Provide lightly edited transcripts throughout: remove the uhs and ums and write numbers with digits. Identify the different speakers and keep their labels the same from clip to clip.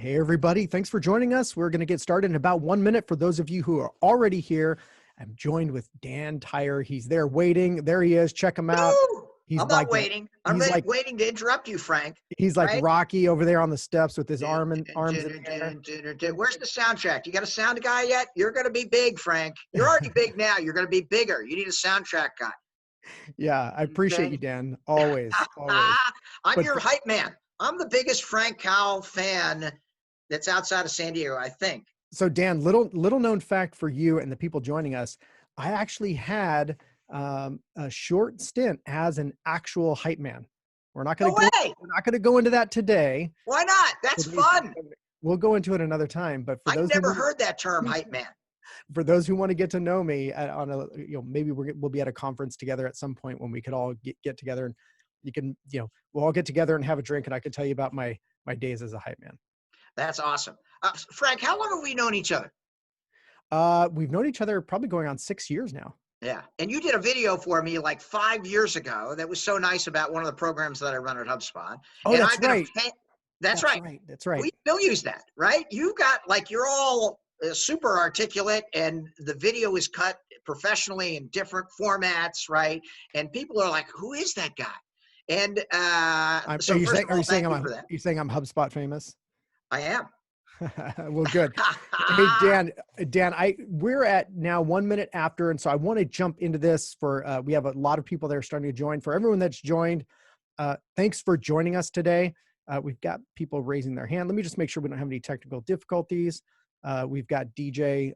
Speaker 1: Hey, everybody. Thanks for joining us. We're going to get started in about 1 minute. For those of you who are already here, I'm joined with Dan Tyre. He's there waiting. There he is. Check him out.
Speaker 2: Woo!
Speaker 1: He's
Speaker 2: I'm not
Speaker 1: like,
Speaker 2: waiting. I'm
Speaker 1: he's like,
Speaker 2: waiting to interrupt you, Frank.
Speaker 1: he's like
Speaker 2: Right?
Speaker 1: Rocky over there on the steps with his
Speaker 2: Dun,
Speaker 1: arms in the air.
Speaker 2: Where's the soundtrack? You got a sound guy yet? You're going to be big, Frank. You're already big now. You're going to be bigger. You need a soundtrack guy.
Speaker 1: Yeah, I appreciate you, Dan. Always, always.
Speaker 2: I'm
Speaker 1: But
Speaker 2: your hype man. I'm the biggest Frank Cowell fan that's outside of San Diego, I think.
Speaker 1: so, Dan, little known fact for you and the people joining us, I actually had a short stint as an actual hype man. We're not
Speaker 2: No
Speaker 1: going to go.
Speaker 2: way.
Speaker 1: We're not going to go into that today.
Speaker 2: Why not? That's fun.
Speaker 1: We'll go into it another time. But for
Speaker 2: I've
Speaker 1: those
Speaker 2: never heard that term, hype man.
Speaker 1: for those who want to get to know me on a, maybe we'll be at a conference together at some point when we could all get together, and you can, we'll all get together and have a drink, and I can tell you about my days as a hype man.
Speaker 2: That's awesome. Frank, how long have we known each other?
Speaker 1: We've known each other probably going on 6 years now.
Speaker 2: Yeah. And you did a video for me like 5 years ago that was so nice about one of the programs that I run at HubSpot.
Speaker 1: Oh,
Speaker 2: and
Speaker 1: that's right.
Speaker 2: That's right.
Speaker 1: That's right.
Speaker 2: We still use that, right? You got like, you're all super articulate, and the video is cut professionally in different formats, right? And people are like, who is that guy? And
Speaker 1: Are you saying I'm HubSpot famous?
Speaker 2: I am.
Speaker 1: Well, good. Hey, Dan, we're at now 1 minute after. And so I want to jump into this we have a lot of people that are starting to join. For everyone that's joined, thanks for joining us today. We've got people raising their hand. Let me just make sure we don't have any technical difficulties. We've got DJ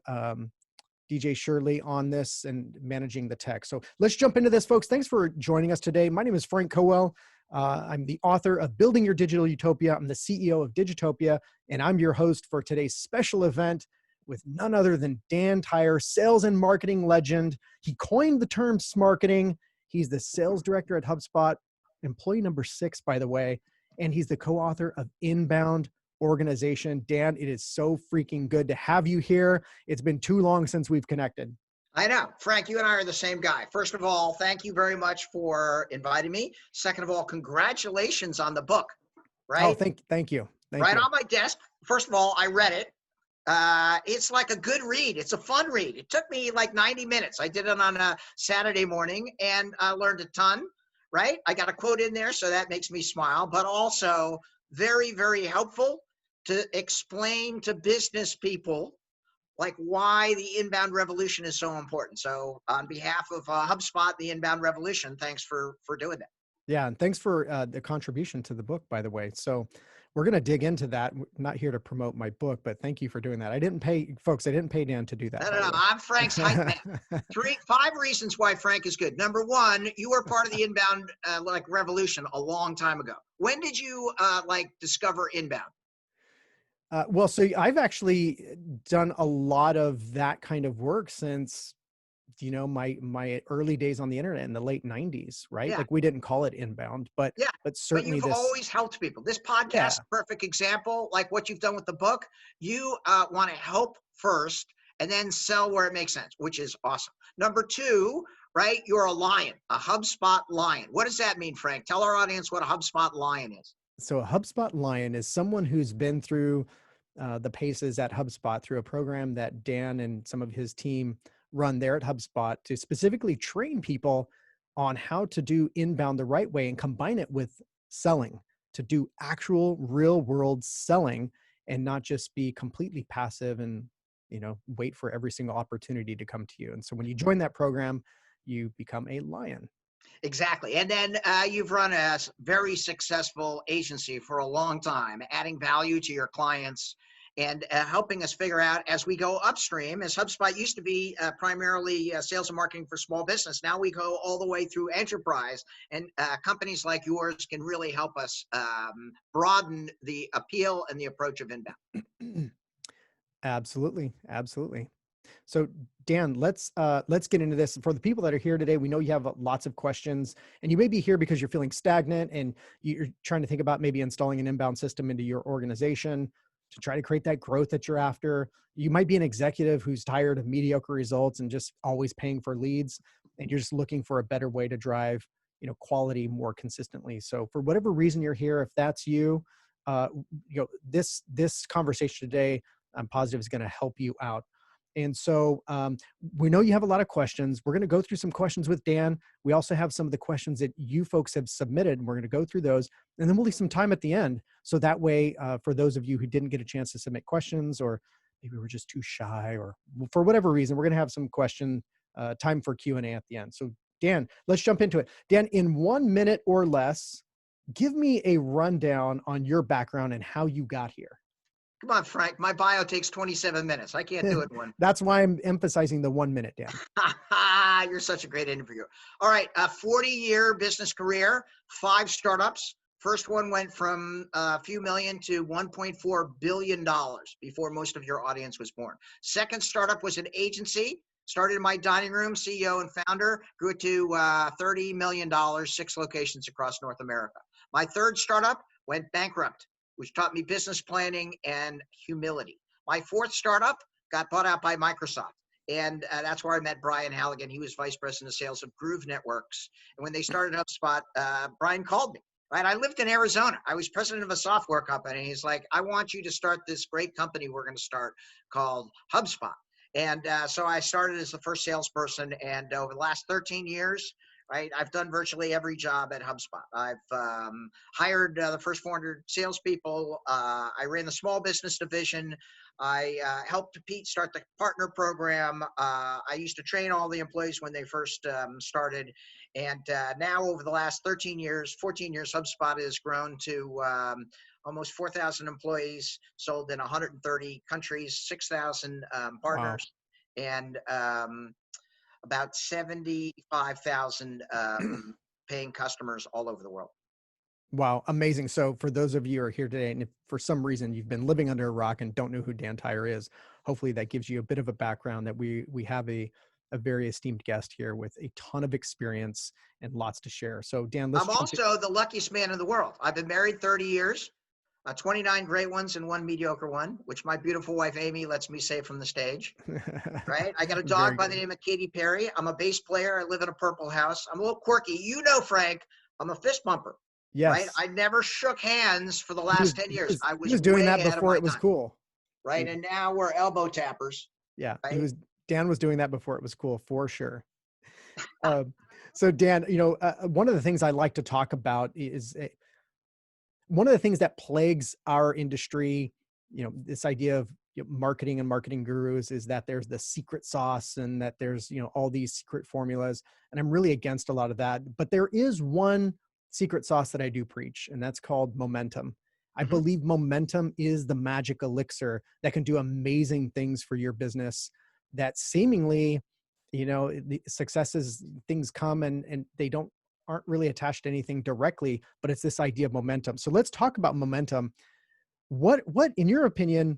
Speaker 1: Shirley on this and managing the tech. So let's jump into this, folks. Thanks for joining us today. My name is Frank Cowell. I'm the author of Building Your Digital Utopia. I'm the CEO of Digitopia, and I'm your host for today's special event with none other than Dan Tyre, sales and marketing legend. He coined the term smarketing. He's the sales director at HubSpot, employee number 6, by the way, and he's the co-author of Inbound Organization. Dan, it is so freaking good to have you here. It's been too long since we've connected.
Speaker 2: I know. Frank, you and I are the same guy. First of all, thank you very much for inviting me. Second of all, congratulations on the book, right?
Speaker 1: Oh, thank you.
Speaker 2: Right on my desk. First of all, I read it. It's like a good read. It's a fun read. It took me like 90 minutes. I did it on a Saturday morning, and I learned a ton, right? I got a quote in there, so that makes me smile, but also very, very helpful to explain to business people like why the inbound revolution is so important. So on behalf of HubSpot, the inbound revolution, thanks for doing that.
Speaker 1: Yeah, and thanks for the contribution to the book, by the way. So we're going to dig into that. I'm not here to promote my book, but thank you for doing that. I didn't pay Dan to do that.
Speaker 2: No. I'm Frank's hype man. 5 reasons why Frank is good. Number 1, you were part of the inbound revolution a long time ago. When did you discover inbound?
Speaker 1: Well, so I've actually done a lot of that kind of work since, my early days on the internet in the late 90s, right?
Speaker 2: Yeah.
Speaker 1: Like we didn't call it inbound, but certainly
Speaker 2: you've always helped people. This podcast, perfect example, like what you've done with the book. You want to help first and then sell where it makes sense, which is awesome. Number 2, right? You're a lion, a HubSpot lion. What does that mean, Frank? Tell our audience what a HubSpot lion is.
Speaker 1: So a HubSpot lion is someone who's been through the paces at HubSpot through a program that Dan and some of his team run there at HubSpot to specifically train people on how to do inbound the right way and combine it with selling to do actual real world selling and not just be completely passive and, wait for every single opportunity to come to you. And so when you join that program, you become a lion.
Speaker 2: Exactly. And then you've run a very successful agency for a long time, adding value to your clients and helping us figure out as we go upstream, as HubSpot used to be primarily sales and marketing for small business. Now we go all the way through enterprise, and companies like yours can really help us broaden the appeal and the approach of inbound.
Speaker 1: Absolutely. So Dan, let's get into this. For the people that are here today, we know you have lots of questions, and you may be here because you're feeling stagnant and you're trying to think about maybe installing an inbound system into your organization to try to create that growth that you're after. You might be an executive who's tired of mediocre results and just always paying for leads, and you're just looking for a better way to drive, quality more consistently. So for whatever reason you're here, if that's you, uh, this conversation today, I'm positive is going to help you out. And so we know you have a lot of questions. We're going to go through some questions with Dan. We also have some of the questions that you folks have submitted, and we're going to go through those. And then we'll leave some time at the end. So that way, for those of you who didn't get a chance to submit questions, or maybe we're just too shy, or for whatever reason, we're going to have some question time for Q&A at the end. So Dan, let's jump into it. Dan, in 1 minute or less, give me a rundown on your background and how you got here.
Speaker 2: Come on, Frank. My bio takes 27 minutes. I can't do it in one.
Speaker 1: That's why I'm emphasizing the 1 minute, Dan.
Speaker 2: You're such a great interviewer. All right. A 40-year business career, 5 startups. First one went from a few million to $1.4 billion before most of your audience was born. Second startup was an agency. Started in my dining room, CEO and founder, grew it to $30 million, 6 locations across North America. My third startup went bankrupt, which taught me business planning and humility. My fourth startup got bought out by Microsoft. And that's where I met Brian Halligan. He was vice president of sales of Groove Networks. And when they started HubSpot, Brian called me. Right, I lived in Arizona. I was president of a software company. He's like, I want you to start this great company we're going to start called HubSpot. And so I started as the first salesperson. And over the last 13 years, right, I've done virtually every job at HubSpot. I've hired the first 400 salespeople. I ran the small business division. I helped Pete start the partner program. I used to train all the employees when they first started. And now over the last 13 years, 14 years, HubSpot has grown to almost 4,000 employees, sold in 130 countries, 6,000
Speaker 1: Wow.
Speaker 2: partners, and about 75,000 paying customers all over the world.
Speaker 1: Wow, amazing. So for those of you who are here today, and if for some reason you've been living under a rock and don't know who Dan Tyre is, hopefully that gives you a bit of a background that we have a very esteemed guest here with a ton of experience and lots to share. So Dan, let's
Speaker 2: I'm
Speaker 1: jump in.
Speaker 2: also the luckiest man in the world. I've been married 30 years, 29 great ones and 1 mediocre one, which my beautiful wife, Amy, lets me say from the stage. Right? I got a dog
Speaker 1: Very
Speaker 2: by the
Speaker 1: good.
Speaker 2: name of Katy Perry. I'm a bass player. I live in a purple house. I'm a little quirky. You know, Frank, I'm a fist bumper, right?
Speaker 1: Yes.
Speaker 2: I never shook hands for the
Speaker 1: He
Speaker 2: last
Speaker 1: was
Speaker 2: 10
Speaker 1: he
Speaker 2: years.
Speaker 1: was
Speaker 2: I
Speaker 1: he
Speaker 2: was
Speaker 1: was doing
Speaker 2: way
Speaker 1: that
Speaker 2: ahead of
Speaker 1: before
Speaker 2: my
Speaker 1: it was
Speaker 2: time,
Speaker 1: cool.
Speaker 2: right?
Speaker 1: He,
Speaker 2: And now we're elbow tappers,
Speaker 1: yeah, he
Speaker 2: right?
Speaker 1: was Dan was doing that before it was cool for sure. So Dan, you know, one of the things I like to talk about is one of the things that plagues our industry, you know, this idea of marketing and marketing gurus is that there's the secret sauce and that there's, you know, all these secret formulas. And I'm really against a lot of that. But there is one secret sauce that I do preach, and that's called momentum. I
Speaker 2: Mhm.
Speaker 1: believe momentum is the magic elixir that can do amazing things for your business that seemingly, you know, the successes, things come and they don't aren't really attached to anything directly, but it's this idea of momentum. So let's talk about momentum. What in your opinion,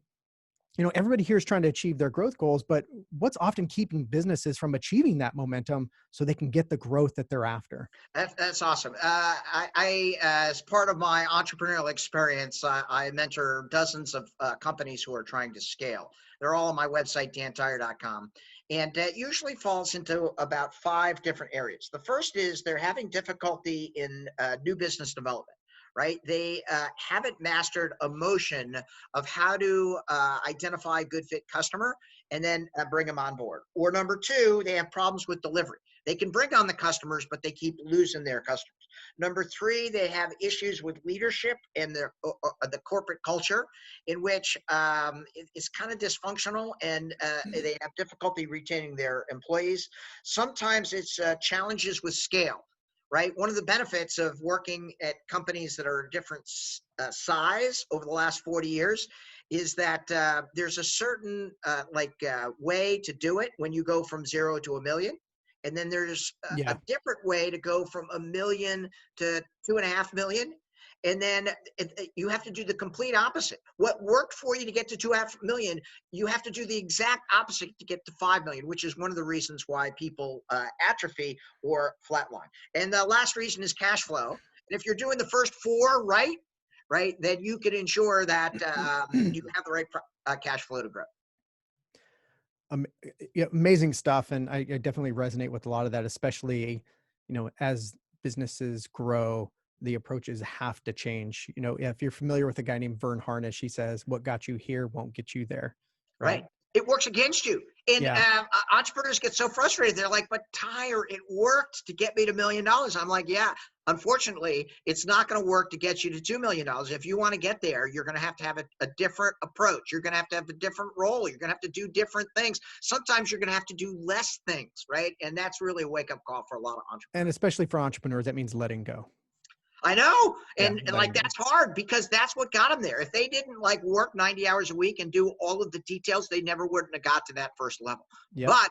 Speaker 1: you know, everybody here is trying to achieve their growth goals, but what's often keeping businesses from achieving that momentum so they can get the growth that they're after?
Speaker 2: That's awesome. As part of my entrepreneurial experience, I mentor dozens of companies who are trying to scale. They're all on my website, dantyre.com. And it usually falls into about 5 different areas. The first is they're having difficulty in new business development, right? They haven't mastered emotion of how to identify a good fit customer and then bring them on board. Or number 2, they have problems with delivery. They can bring on the customers, but they keep losing their customers. Number 3, they have issues with leadership and the corporate culture, in which it's kind of dysfunctional, and they have difficulty retaining their employees. Sometimes it's challenges with scale. Right. One of the benefits of working at companies that are different size over the last 40 years is that there's a certain way to do it when you go from 0 to a million. And then there's a
Speaker 1: Yeah.
Speaker 2: different way to go from a million to 2.5 million. And then you have to do the complete opposite. What worked for you to get to 2.5 million, you have to do the exact opposite to get to 5 million, which is one of the reasons why people atrophy or flatline. And the last reason is cash flow. And if you're doing the first 4 right, then you can ensure that you have the right cash flow to grow.
Speaker 1: um, yeah, amazing stuff. And I definitely resonate with a lot of that, especially, you know, as businesses grow, the approaches have to change. You know, if you're familiar with a guy named Vern Harnish, he says, what got you here won't get you there. Right.
Speaker 2: Right. It works against you. And
Speaker 1: Yeah.
Speaker 2: entrepreneurs get so frustrated. They're like, but Tyre, it worked to get me to $1 million. I'm like, yeah, unfortunately, it's not going to work to get you to $2 million. If you want to get there, you're going to have a different approach. You're going to have a different role. You're going to have to do different things. Sometimes you're going to have to do less things, right? And that's really a wake-up call for a lot of entrepreneurs.
Speaker 1: And especially for entrepreneurs, that means letting go.
Speaker 2: I know.
Speaker 1: Yeah,
Speaker 2: And
Speaker 1: letting
Speaker 2: like,
Speaker 1: go.
Speaker 2: that's hard because that's what got them there. If they didn't like work 90 hours a week and do all of the details, they never wouldn't have got to that first level.
Speaker 1: Yep.
Speaker 2: But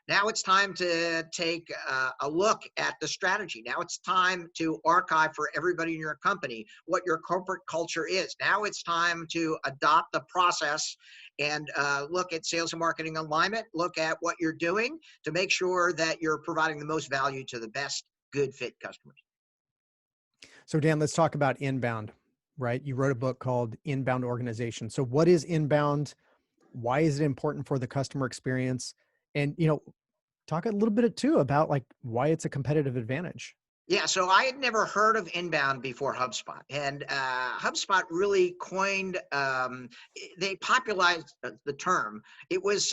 Speaker 2: now it's time to take a look at the strategy. Now it's time to archive for everybody in your company what your corporate culture is. Now it's time to adopt the process and look at sales and marketing alignment, look at what you're doing to make sure that you're providing the most value to the best good fit customers.
Speaker 1: So Dan, let's talk about inbound, right? You wrote a book called Inbound Organization. So what is inbound? Why is it important for the customer experience? And, you know, talk a little bit too about like why it's a competitive advantage.
Speaker 2: Yeah, so I had never heard of inbound before HubSpot, and HubSpot really coined, they popularized the term. It was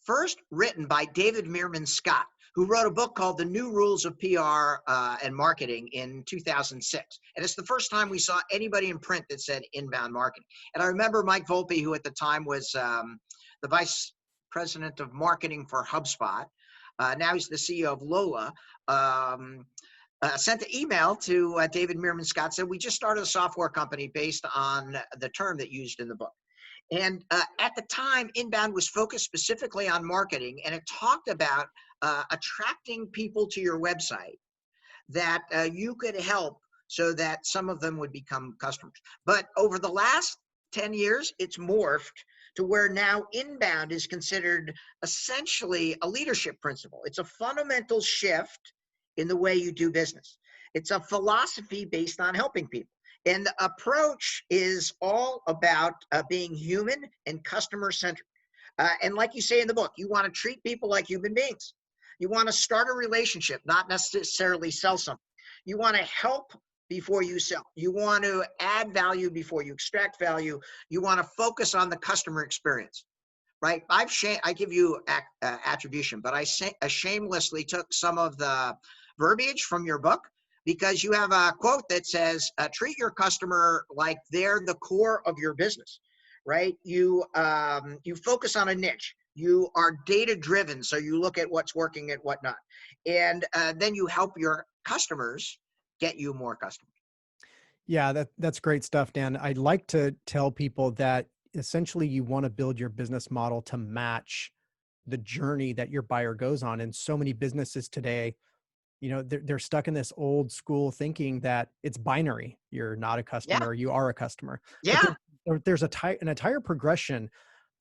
Speaker 2: first written by David Meerman Scott, who wrote a book called The New Rules of PR and Marketing in 2006. And it's the first time we saw anybody in print that said inbound marketing. And I remember Mike Volpe, who at the time was the vice president of marketing for HubSpot. Now he's the CEO of Lola. Sent an email to David Meerman Scott, said, we just started a software company based on the term that used in the book. And at the time, inbound was focused specifically on marketing, and it talked about attracting people to your website that you could help so that some of them would become customers. But over the last 10 years, it's morphed to where now inbound is considered essentially a leadership principle. It's a fundamental shift in the way you do business. It's a philosophy based on helping people. And the approach is all about being human and customer-centric. And like you say in the book, you want to treat people like human beings. You want to start a relationship, not necessarily sell something. You want to help before you sell. You want to add value before you extract value. You want to focus on the customer experience. Right? I give you attribution, but I shamelessly took some of the verbiage from your book because you have a quote that says, treat your customer like they're the core of your business, right? You focus on a niche. You are data driven, so you look at what's working and whatnot. And then you help your customers get you more customers.
Speaker 1: Yeah, that's great stuff, Dan. I'd like to tell people that essentially you want to build your business model to match the journey that your buyer goes on. And so many businesses today, you know, they're stuck in this old school thinking that it's binary. You're not a
Speaker 2: Yeah.
Speaker 1: customer, you are a customer.
Speaker 2: Yeah.
Speaker 1: But there's an entire progression.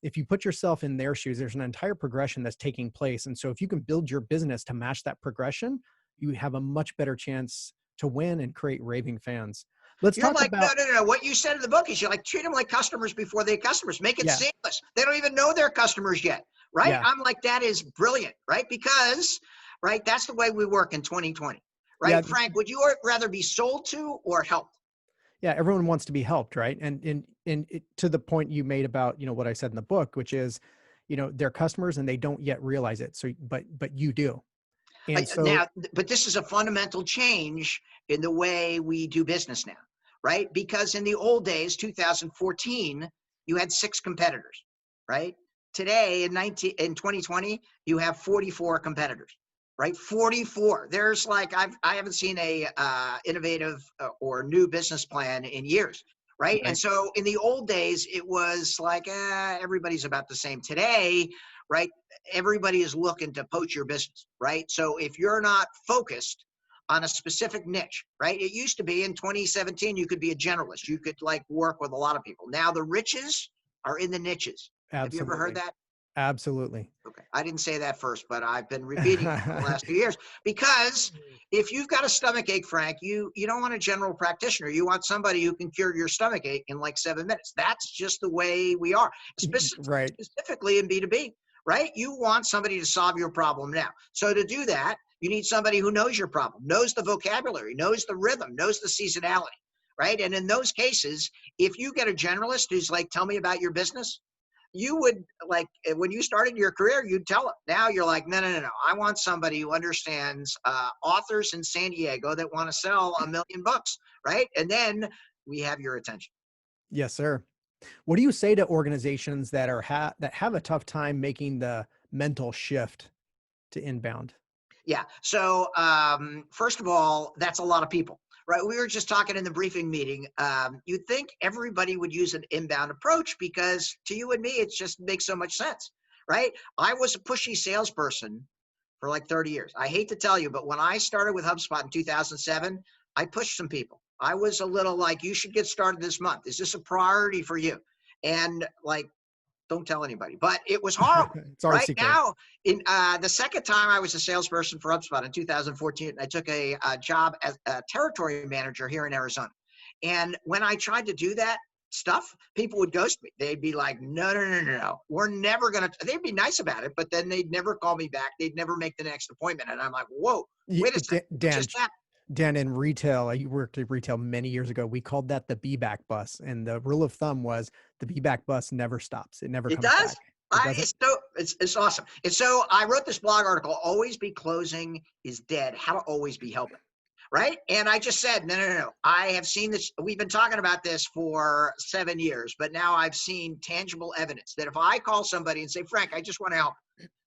Speaker 1: If you put yourself in their shoes, there's an entire progression that's taking place. And so if you can build your business to match that progression, you have a much better chance to win and create raving fans. Let's
Speaker 2: You're
Speaker 1: talk
Speaker 2: like,
Speaker 1: about,
Speaker 2: no. What you said in the book is you're like, treat them like customers before they're customers. Make it
Speaker 1: yeah,
Speaker 2: seamless. They don't even know they're customers yet, right?
Speaker 1: yeah,
Speaker 2: I'm like, that is brilliant, right? Because, right, that's the way we work in 2020, right?
Speaker 1: yeah,
Speaker 2: Frank, would you rather be sold to or helped?
Speaker 1: yeah. Everyone wants to be helped, right? And to the point you made about, you know, what I said in the book, which is, you know, they're customers and they don't yet realize it. So, but you do. And so,
Speaker 2: Now, but this is a fundamental change in the way we do business now, right? Because in the old days, 2014, you had 6 competitors, right? Today in 2020, you have 44 competitors, right? 44. There's like, I haven't seen a innovative or new business plan in years, right? And
Speaker 1: right.
Speaker 2: so in the old days, it was like, everybody's about the same. Today, right? Everybody is looking to poach your business, right? So if you're not focused on a specific niche, right? It used to be in 2017, you could be a generalist. You could like work with a lot of people. Now the riches are in the niches. Have you ever heard
Speaker 1: Absolutely.
Speaker 2: that?
Speaker 1: Absolutely.
Speaker 2: Okay. I didn't say that first, but I've been repeating it for the last few years because if you've got a stomach ache, Frank, you don't want a general practitioner. You want somebody who can cure your stomach ache in like 7 minutes. That's just the way we are,
Speaker 1: Right.
Speaker 2: specifically in B2B. right? You want somebody to solve your problem now. So to do that, you need somebody who knows your problem, knows the vocabulary, knows the rhythm, knows the seasonality, right? And in those cases, if you get a generalist who's like, tell me about your business, you would like when you started your career, you'd tell them. Now you're like, no, no, no, no. I want somebody who understands authors in San Diego that want to sell 1,000,000 books, right? And then we have your attention.
Speaker 1: Yes, sir. What do you say to organizations that are that have a tough time making the mental shift to inbound?
Speaker 2: Yeah. So first of all, that's a lot of people, right? We were just talking in the briefing meeting. You'd think everybody would use an inbound approach because to you and me, it just makes so much sense, right? I was a pushy salesperson for like 30 years. I hate to tell you, but when I started with HubSpot in 2007, I pushed some people. I was a little like, you should get started this month. Is this a priority for you? And like, don't tell anybody, but it was horrible.
Speaker 1: It's our
Speaker 2: Right
Speaker 1: secret.
Speaker 2: now, in the second time I was a salesperson for HubSpot in 2014, I took a job as a territory manager here in Arizona. And when I tried to do that stuff, people would ghost me. They'd be like, no, no, no, no, no. We're never going to, they'd be nice about it, but then they'd never call me back. They'd never make the next appointment. And I'm like, whoa, wait a second. What
Speaker 1: Dan,
Speaker 2: just happened?
Speaker 1: Dan, in retail, I worked at retail many years ago. We called that the be back bus. And the rule of thumb was the be back bus never stops. It never
Speaker 2: It
Speaker 1: comes
Speaker 2: does.
Speaker 1: back. It doesn't.
Speaker 2: It's awesome. And so I wrote this blog article, Always Be Closing is Dead, How to Always Be Helping. Right. And I just said, no, no, no, no. I have seen this. We've been talking about this for 7 years, but now I've seen tangible evidence that if I call somebody and say, Frank, I just want to help.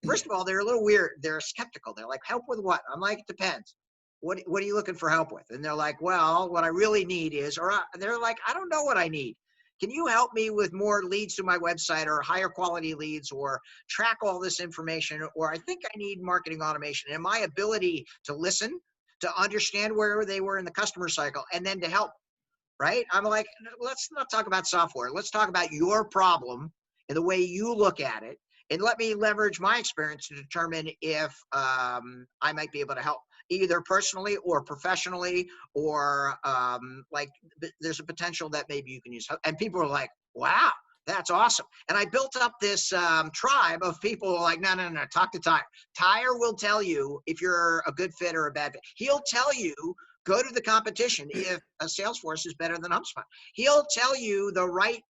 Speaker 2: First of all, they're a little weird. They're skeptical. They're like, help with what? I'm like, it depends. What are you looking for help with? And they're like, well, what I really need is, or they're like, I don't know what I need. Can you help me with more leads to my website or higher quality leads or track all this information? Or I think I need marketing automation and my ability to listen, to understand where they were in the customer cycle and then to help, right? I'm like, let's not talk about software. Let's talk about your problem and the way you look at it. And let me leverage my experience to determine if I might be able to help either personally or professionally, or like there's a potential that maybe you can use. And people are like, wow, that's awesome. And I built up this tribe of people who are like, no, no, no, talk to Tyre. Tyre will tell you if you're a good fit or a bad fit. He'll tell you, go to the competition if a Salesforce is better than HubSpot. He'll tell you the right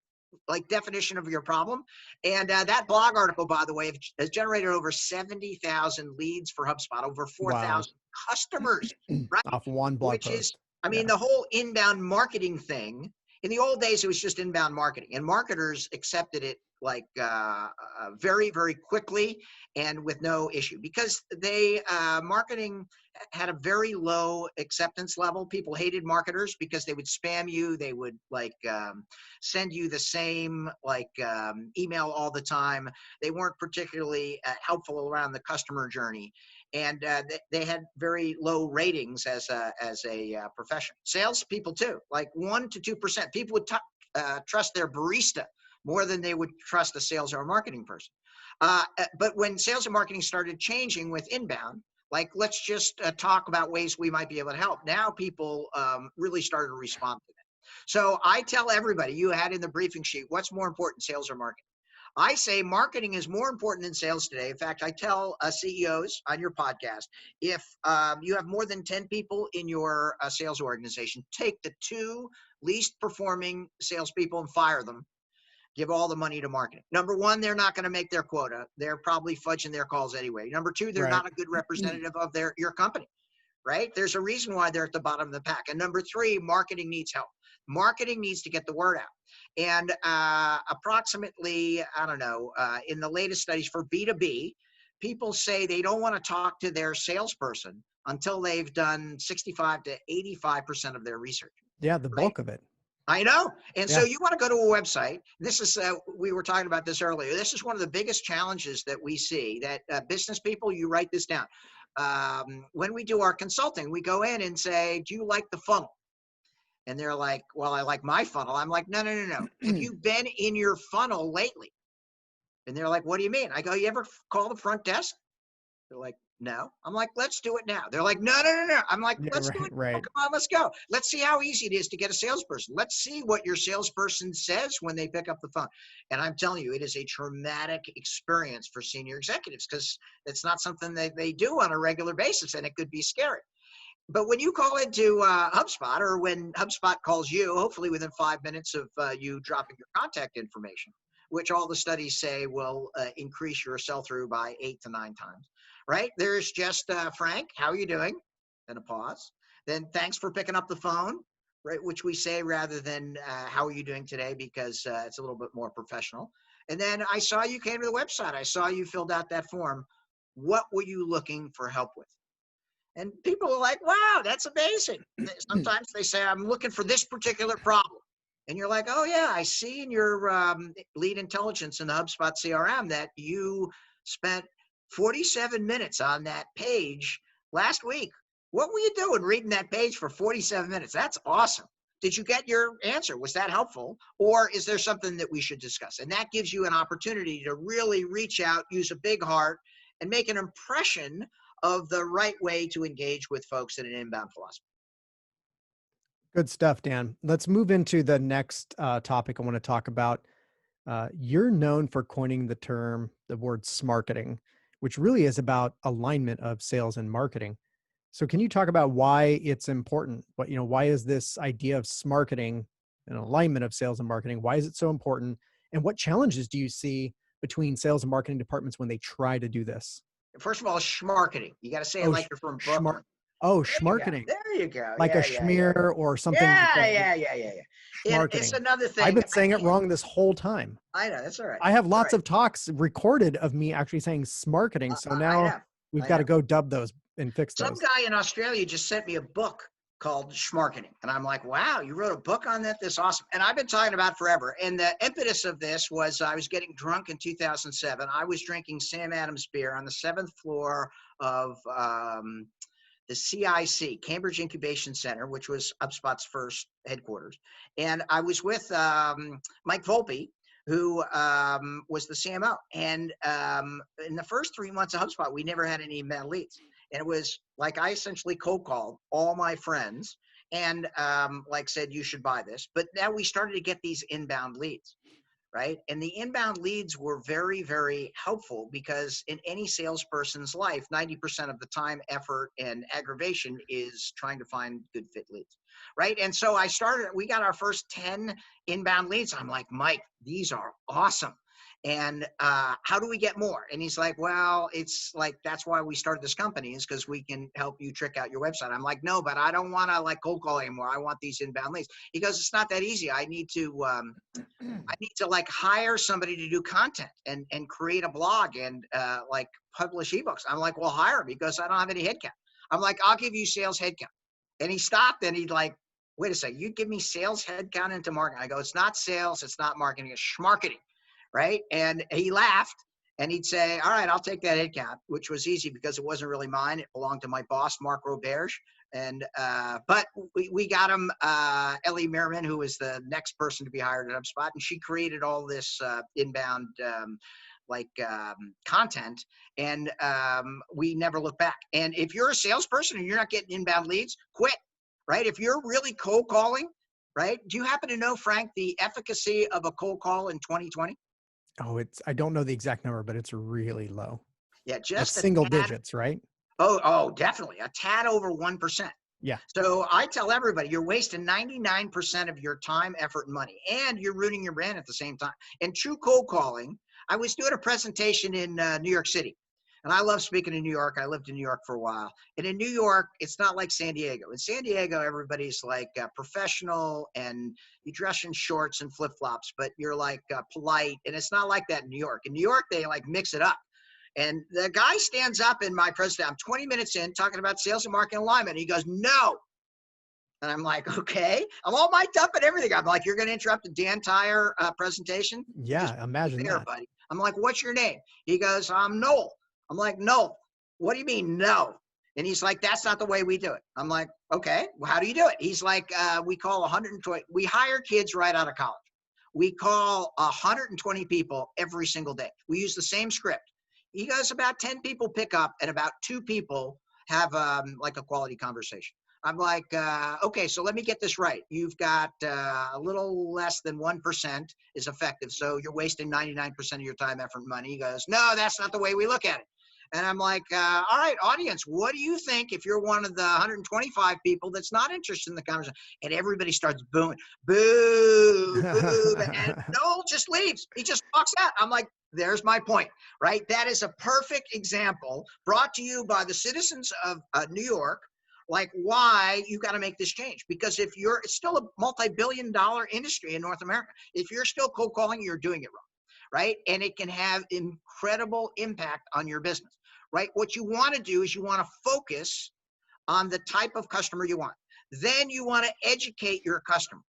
Speaker 2: like definition of your problem. And that blog article, by the way, has generated over 70,000 leads for HubSpot, over
Speaker 1: Wow.
Speaker 2: 4,000 customers, right?
Speaker 1: Off one blog
Speaker 2: Which is,
Speaker 1: post.
Speaker 2: I mean,
Speaker 1: Yeah.
Speaker 2: the whole inbound marketing thing. In the old days, it was just inbound marketing, and marketers accepted it like very, very quickly and with no issue because they marketing had a very low acceptance level. People hated marketers because they would spam you. They would like send you the same like email all the time. They weren't particularly helpful around the customer journey. And they had very low ratings as a profession. Salespeople too, like 1 to 2%. People would trust their barista more than they would trust a sales or a marketing person. But when sales and marketing started changing with inbound, like let's just talk about ways we might be able to help. Now people really started to respond to that. So I tell everybody, you had in the briefing sheet, what's more important, sales or marketing? I say marketing is more important than sales today. In fact, I tell CEOs on your podcast, if you have more than 10 people in your sales organization, take the 2 least performing salespeople and fire them. Give all the money to marketing. Number 1, they're not going to make their quota. They're probably fudging their calls anyway. Number 2, they're
Speaker 1: Right.
Speaker 2: not a good representative of your company, right? There's a reason why they're at the bottom of the pack. And number 3, marketing needs help. Marketing needs to get the word out. And approximately, I don't know, in the latest studies for B2B, people say they don't want to talk to their salesperson until they've done 65 to 85% of their research.
Speaker 1: Yeah. The
Speaker 2: Right?
Speaker 1: bulk of it.
Speaker 2: I know. And so
Speaker 1: Yeah.
Speaker 2: you want to go to a website. This is, we were talking about this earlier. This is one of the biggest challenges that we see that business people, you write this down. When we do our consulting, we go in and say, do you like the funnel? And they're like, well, I like my funnel. I'm like, no, no, no, no. Have you been in your funnel lately? And they're like, what do you mean? I go, you ever call the front desk? They're like, No. I'm like, let's do it now. They're like, no, no, no, no. I'm like,
Speaker 1: Yeah,
Speaker 2: let's do
Speaker 1: right,
Speaker 2: it. Oh,
Speaker 1: right.
Speaker 2: come on, let's go. Let's see how easy it is to get a salesperson. Let's see what your salesperson says when they pick up the phone. And I'm telling you, it is a traumatic experience for senior executives because it's not something that they do on a regular basis, and it could be scary. But when you call into HubSpot, or when HubSpot calls you, hopefully within 5 minutes of you dropping your contact information, which all the studies say will increase your sell through by 8 to 9 times, right? There's just Frank, how are you doing? Then a pause. Then thanks for picking up the phone, right? Which we say rather than how are you doing today, because it's a little bit more professional. And then I saw you came to the website. I saw you filled out that form. What were you looking for help with? And people are like, wow, that's amazing. Sometimes they say, I'm looking for this particular problem. And you're like, oh, yeah, I see in your lead intelligence in the HubSpot CRM that you spent 47 minutes on that page last week. What were you doing reading that page for 47 minutes? That's awesome. Did you get your answer? Was that helpful? Or is there something that we should discuss? And that gives you an opportunity to really reach out, use a big heart, and make an impression of the right way to engage with folks in an inbound philosophy.
Speaker 1: Good stuff, Dan. Let's move into the next topic I want to talk about. You're known for coining the word smarketing, which really is about alignment of sales and marketing. So can you talk about why it's important? Why is this idea of smarketing and alignment of sales and marketing, why is it so important? And what challenges do you see between sales and marketing departments when they try to do this?
Speaker 2: First of all, schmarketing. You got to say it
Speaker 1: Oh,
Speaker 2: like you're from
Speaker 1: schmar-
Speaker 2: Brooklyn.
Speaker 1: oh,
Speaker 2: There you go.
Speaker 1: schmarketing,
Speaker 2: There you go.
Speaker 1: like a
Speaker 2: Yeah, yeah, yeah,
Speaker 1: schmear or something like
Speaker 2: yeah,
Speaker 1: that.
Speaker 2: yeah, yeah, yeah, yeah. And it's
Speaker 1: Schmarketing.
Speaker 2: another
Speaker 1: I've
Speaker 2: thing.
Speaker 1: been saying it wrong this whole time.
Speaker 2: I know that's all right.
Speaker 1: I have
Speaker 2: That's all
Speaker 1: lots
Speaker 2: right.
Speaker 1: of talks recorded of me actually saying smarketing. So
Speaker 2: I
Speaker 1: now
Speaker 2: know.
Speaker 1: we've
Speaker 2: I
Speaker 1: got to
Speaker 2: know.
Speaker 1: go dub those and fix
Speaker 2: Some
Speaker 1: those.
Speaker 2: guy in Australia just sent me a book called Schmarketing. And I'm like, wow, you wrote a book on that? That's awesome. And I've been talking about it forever. And the impetus of this was I was getting drunk in 2007. I was drinking Sam Adams beer on the 7th floor of the CIC, Cambridge Incubation Center, which was HubSpot's first headquarters. And I was with Mike Volpe, who was the CMO. And in the first 3 months of HubSpot, we never had any email leads. And it was like I essentially cold called all my friends and like said, you should buy this. But now we started to get these inbound leads. Right. And the inbound leads were very, very helpful because in any salesperson's life, 90% of the time, effort, and aggravation is trying to find good fit leads. Right. And so we got our first 10 inbound leads. I'm like, Mike, these are awesome. And how do we get more? And he's like, well, it's like, that's why we started this company, is because we can help you trick out your website. I'm like, no, but I don't want to like cold call anymore. I want these inbound leads. He goes, it's not that easy. I need to like hire somebody to do content and create a blog and like publish ebooks. I'm like, well, hire me because I don't have any headcount. I'm like, I'll give you sales headcount. And he stopped and he'd like, wait a second, you give me sales headcount into marketing. I go, it's not sales, it's not marketing, it's schmarketing, right? And he laughed and he'd say, all right, I'll take that headcount, which was easy because it wasn't really mine. It belonged to my boss, Mark Roberge. And but we got him Ellie Merriman, who was the next person to be hired at HubSpot, and she created all this inbound content, and we never look back. And if you're a salesperson and you're not getting inbound leads, quit. Right? If you're really cold calling, right? Do you happen to know, Frank, the efficacy of a cold call in 2020?
Speaker 1: Oh, I don't know the exact number, but it's really low.
Speaker 2: Yeah,
Speaker 1: Like
Speaker 2: just a
Speaker 1: single
Speaker 2: tad.
Speaker 1: digits, right?
Speaker 2: Oh, definitely a tad over 1%.
Speaker 1: Yeah.
Speaker 2: So I tell everybody, you're wasting 99% of your time, effort, and money, and you're ruining your brand at the same time. And true cold calling, I was doing a presentation in New York City, and I love speaking in New York. I lived in New York for a while. And in New York, it's not like San Diego. In San Diego, everybody's like professional, and you dress in shorts and flip-flops, but you're like polite. And it's not like that in New York. In New York, they like mix it up. And the guy stands up in my presentation. I'm 20 minutes in talking about sales and marketing alignment. And he goes, no. And I'm like, okay. I'm all mic'd up and everything. I'm like, you're going to interrupt the Dan Tyre presentation?
Speaker 1: Yeah, imagine
Speaker 2: There,
Speaker 1: that.
Speaker 2: buddy. I'm like, what's your name? He goes, I'm Noel. I'm like, no. What do you mean, no? And he's like, that's not the way we do it. I'm like, okay, well, how do you do it? He's like, we call 120. We hire kids right out of college. We call 120 people every single day. We use the same script. He goes, about 10 people pick up and about 2 people have like a quality conversation. I'm like, okay, so let me get this right. You've got a little less than 1% is effective. So you're wasting 99% of your time, effort, and money. He goes, no, that's not the way we look at it. And I'm like, all right, audience, what do you think if you're one of the 125 people that's not interested in the conversation? And everybody starts booing, boo, boo. And Noel just leaves. He just walks out. I'm like, there's my point, right? That is a perfect example brought to you by the citizens of New York, like why you got to make this change. Because if you're, it's still a multi-billion-dollar industry in North America. If you're still cold calling, you're doing it wrong, right? And it can have incredible impact on your business, right? What you want to do is you want to focus on the type of customer you want. Then you want to educate your customer.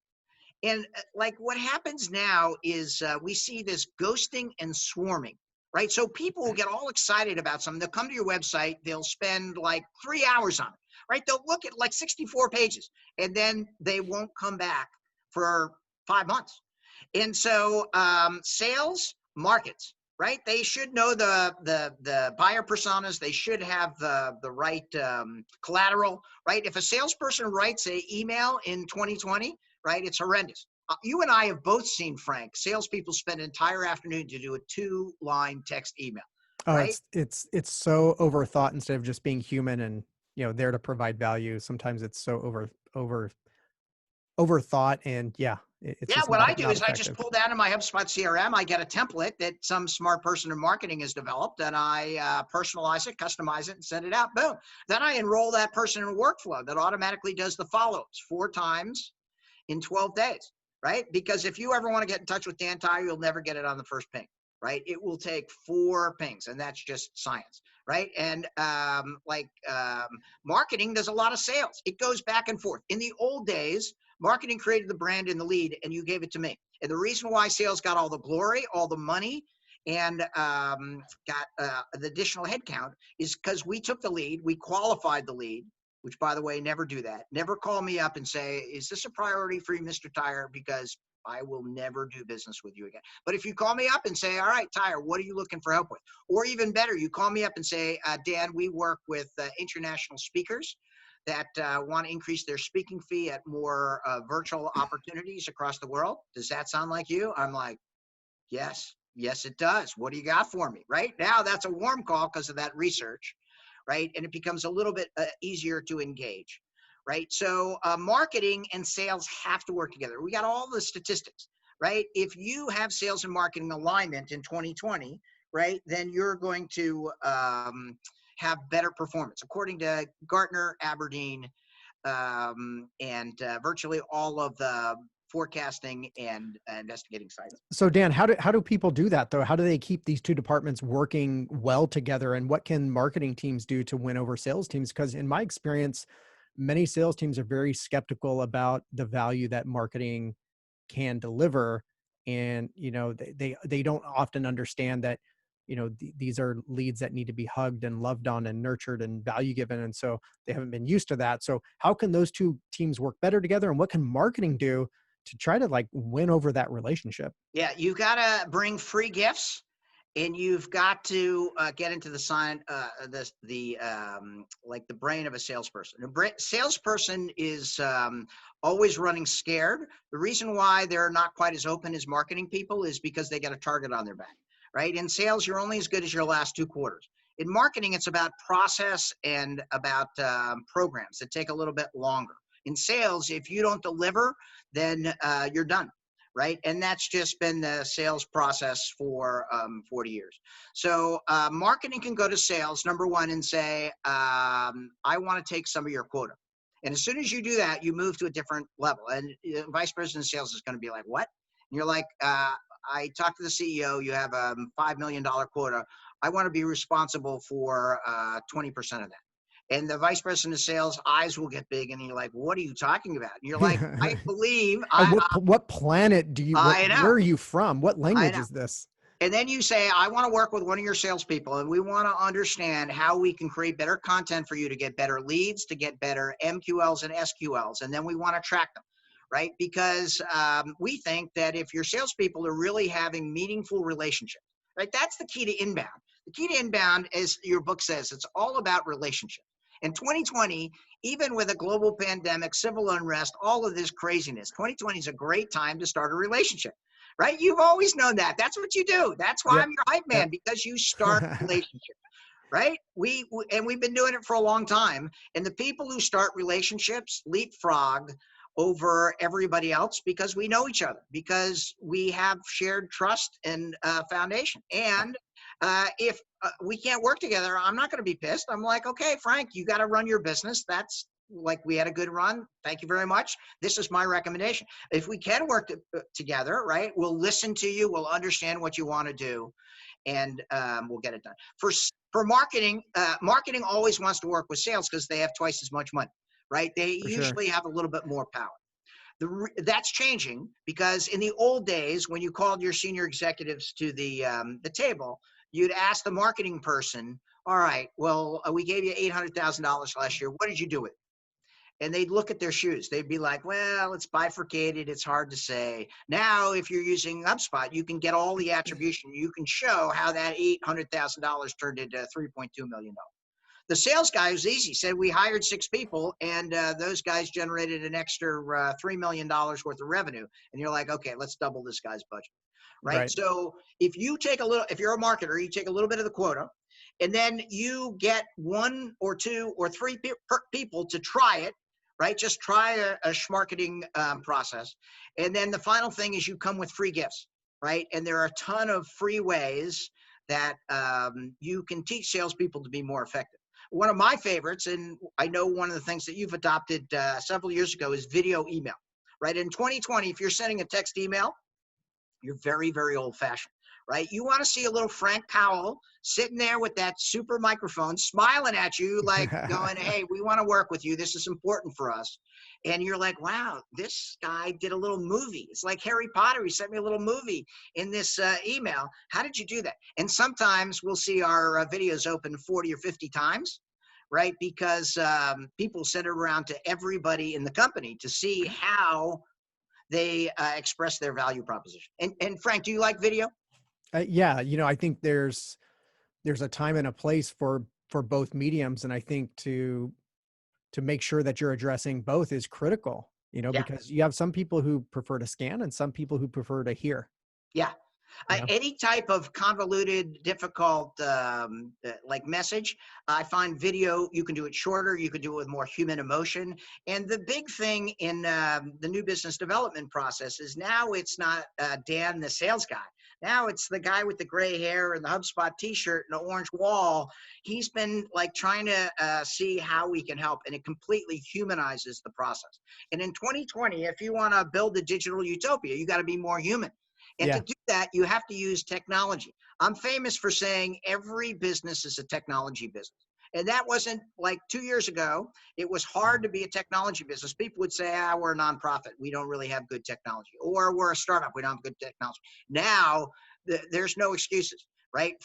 Speaker 2: And like what happens now is we see this ghosting and swarming, right? So people will get all excited about something. They'll come to your website. They'll spend like 3 hours on it, right? They'll look at like 64 pages and then they won't come back for 5 months. And so sales markets, right? They should know the buyer personas. They should have the right collateral, right? If a salesperson writes an email in 2020, right, it's horrendous. You and I have both seen, Frank, salespeople spend an entire afternoon to do a 2-line text email,
Speaker 1: Oh,
Speaker 2: right?
Speaker 1: it's so overthought instead of just being human and, there to provide value. Sometimes it's so overthought, and yeah, it's
Speaker 2: Yeah,
Speaker 1: just
Speaker 2: what I do
Speaker 1: not
Speaker 2: is I just
Speaker 1: effective.
Speaker 2: pull down in my HubSpot CRM. I get a template that some smart person in marketing has developed, and I personalize it, customize it, and send it out. Boom. Then I enroll that person in a workflow that automatically does the follow-ups 4 times in 12 days, right? Because if you ever want to get in touch with Dan Tyre, you'll never get it on the first ping, right? It will take 4 pings, and that's just science, right? And marketing does a lot of sales. It goes back and forth. In the old days, marketing created the brand and the lead, and you gave it to me. And the reason why sales got all the glory, all the money, and got the additional headcount is because we took the lead, we qualified the lead, which, by the way, never do that. Never call me up and say, is this a priority for you, Mr. Tyre? Because I will never do business with you again. But if you call me up and say, all right, Tyre, what are you looking for help with? Or even better, you call me up and say, Dan, we work with international speakers that want to increase their speaking fee at more virtual opportunities across the world. Does that sound like you? I'm like, yes, it does. What do you got for me? Right now, that's a warm call because of that research, right? And it becomes a little bit easier to engage, right? So marketing and sales have to work together. We got all the statistics, right? If you have sales and marketing alignment in 2020, right, then you're going to have better performance. According to Gartner, Aberdeen, and virtually all of the forecasting and investigating sites.
Speaker 1: So Dan, how do people do that though? How do they keep these 2 departments working well together? And what can marketing teams do to win over sales teams? Because in my experience, many sales teams are very skeptical about the value that marketing can deliver. And, they don't often understand that, these are leads that need to be hugged and loved on and nurtured and value given. And so they haven't been used to that. So how can those 2 teams work better together? And what can marketing do to try to like win over that relationship?
Speaker 2: Yeah, you got to bring free gifts, and you've got to get into the like the brain of a salesperson. A salesperson is always running scared. The reason why they're not quite as open as marketing people is because they got a target on their back, right? In sales, you're only as good as your last 2 quarters. In marketing, it's about process and about programs that take a little bit longer. In sales, if you don't deliver, then you're done, right? And that's just been the sales process for 40 years. So marketing can go to sales, number one, and say, I want to take some of your quota. And as soon as you do that, you move to a different level. And vice president of sales is going to be like, what? And you're like, I talked to the CEO, you have a $5 million quota. I want to be responsible for 20% of that. And the vice president of sales eyes will get big, and you're like, what are you talking about? And you're like, I believe
Speaker 1: What planet
Speaker 2: I know.
Speaker 1: where are you from? What
Speaker 2: I
Speaker 1: language
Speaker 2: know.
Speaker 1: is this?
Speaker 2: And then you say, I want to work with one of your salespeople, and we want to understand how we can create better content for you to get better leads, to get better MQLs and SQLs. And then we want to track them, right? Because we think that if your salespeople are really having meaningful relationships, right? That's the key to inbound. The key to inbound, as your book says, it's all about relationships. In 2020, even with a global pandemic, civil unrest, all of this craziness, 2020 is a great time to start a relationship, right? You've always known that. That's what you do. That's why
Speaker 1: Yep.
Speaker 2: I'm your hype man,
Speaker 1: Yep.
Speaker 2: because you start relationships, right? And we've been doing it for a long time. And the people who start relationships leapfrog over everybody else because we know each other, because we have shared trust and foundation. And if we can't work together, I'm not going to be pissed. I'm like, okay, Frank, you got to run your business. That's like, we had a good run. Thank you very much. This is my recommendation. If we can work together, right, we'll listen to you. We'll understand what you want to do, and we'll get it done. For marketing, marketing always wants to work with sales because they have twice as much money, right? They
Speaker 1: For sure.
Speaker 2: usually have a little bit more power. That's changing, because in the old days, when you called your senior executives to the table, you'd ask the marketing person, all right, well, we gave you $800,000 last year. What did you do with it? And they'd look at their shoes. They'd be like, well, it's bifurcated. It's hard to say. Now, if you're using HubSpot, you can get all the attribution. You can show how that $800,000 turned into $3.2 million. The sales guy was easy. Said we hired 6 people, and those guys generated an extra $3 million worth of revenue. And you're like, okay, let's double this guy's budget, right?
Speaker 1: Right.
Speaker 2: So if you take a little, if you're a marketer, you take a little bit of the quota, and then you get 1 or 2 or 3 people to try it, right? Just try a schmarketing process. And then the final thing is you come with free gifts, right? And there are a ton of free ways that you can teach salespeople to be more effective. One of my favorites, and I know one of the things that you've adopted several years ago, is video email, right? In 2020, if you're sending a text email, you're very, very old fashioned, right? You want to see a little Frank Cowell sitting there with that super microphone, smiling at you, like going, hey, we want to work with you. This is important for us. And you're like, wow, this guy did a little movie. It's like Harry Potter. He sent me a little movie in this email. How did you do that? And sometimes we'll see our videos open 40 or 50 times, right? Because people send it around to everybody in the company to see how they express their value proposition. And Frank, do you like video?
Speaker 1: Yeah, I think there's a time and a place for both mediums, and I think to make sure that you're addressing both is critical.
Speaker 2: Yeah.
Speaker 1: Because you have some people who prefer to scan and some people who prefer to hear.
Speaker 2: Yeah.
Speaker 1: You know,
Speaker 2: Any type of convoluted, difficult, like message, I find video, you can do it shorter, you can do it with more human emotion. And the big thing in the new business development process is now it's not Dan, the sales guy. Now it's the guy with the gray hair and the HubSpot t-shirt and the orange wall. He's been like trying to see how we can help, and it completely humanizes the process. And in 2020, if you want to build a digital utopia, you got to be more human. And to
Speaker 1: yeah,
Speaker 2: do that, you have to use technology. I'm famous for saying every business is a technology business. And that wasn't like 2 years ago. It was hard to be a technology business. People would say, we're a nonprofit. We don't really have good technology. Or we're a startup. We don't have good technology. Now, there's no excuses, right?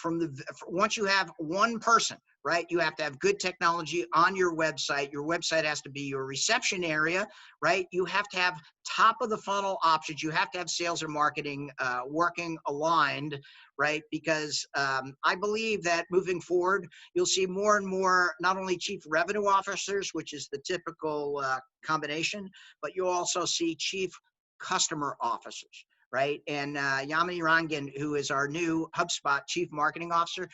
Speaker 2: Once you have one person, right, you have to have good technology on your website. Your website has to be your reception area, right? You have to have top of the funnel options. You have to have sales and marketing working aligned, right? Because I believe that moving forward, you'll see more and more, not only chief revenue officers, which is the typical combination, but you'll also see chief customer officers, right? And Yamini Rangan, who is our new HubSpot chief marketing officer,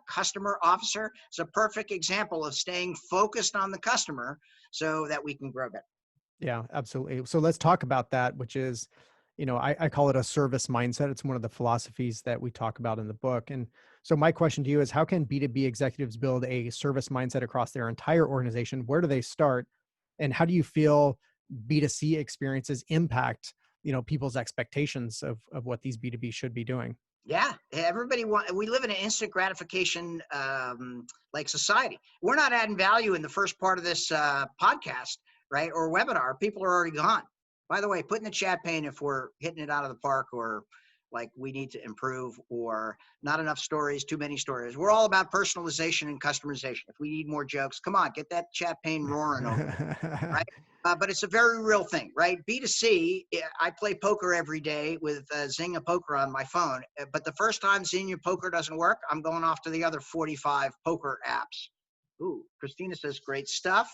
Speaker 2: customer officer, is a perfect example of staying focused on the customer so that we can grow better.
Speaker 1: yeah, absolutely. So let's talk about that, which is, I call it a service mindset. It's one of the philosophies that we talk about in the book. And so my question to you is, how can B2B executives build a service mindset across their entire organization? Where do they start? And how do you feel B2C experiences impact, people's expectations of what these B2B should be doing?
Speaker 2: Yeah, we live in an instant gratification like society. We're not adding value in the first part of this podcast, right, or webinar. People are already gone. By the way, put in the chat pane if we're hitting it out of the park or like we need to improve, or not enough stories, too many stories. We're all about personalization and customization. If we need more jokes, come on, get that chat pane roaring over there, right? But it's a very real thing, right? B2C, I play poker every day with Zynga Poker on my phone. But the first time Zynga Poker doesn't work, I'm going off to the other 45 poker apps. Ooh, Christina says great stuff.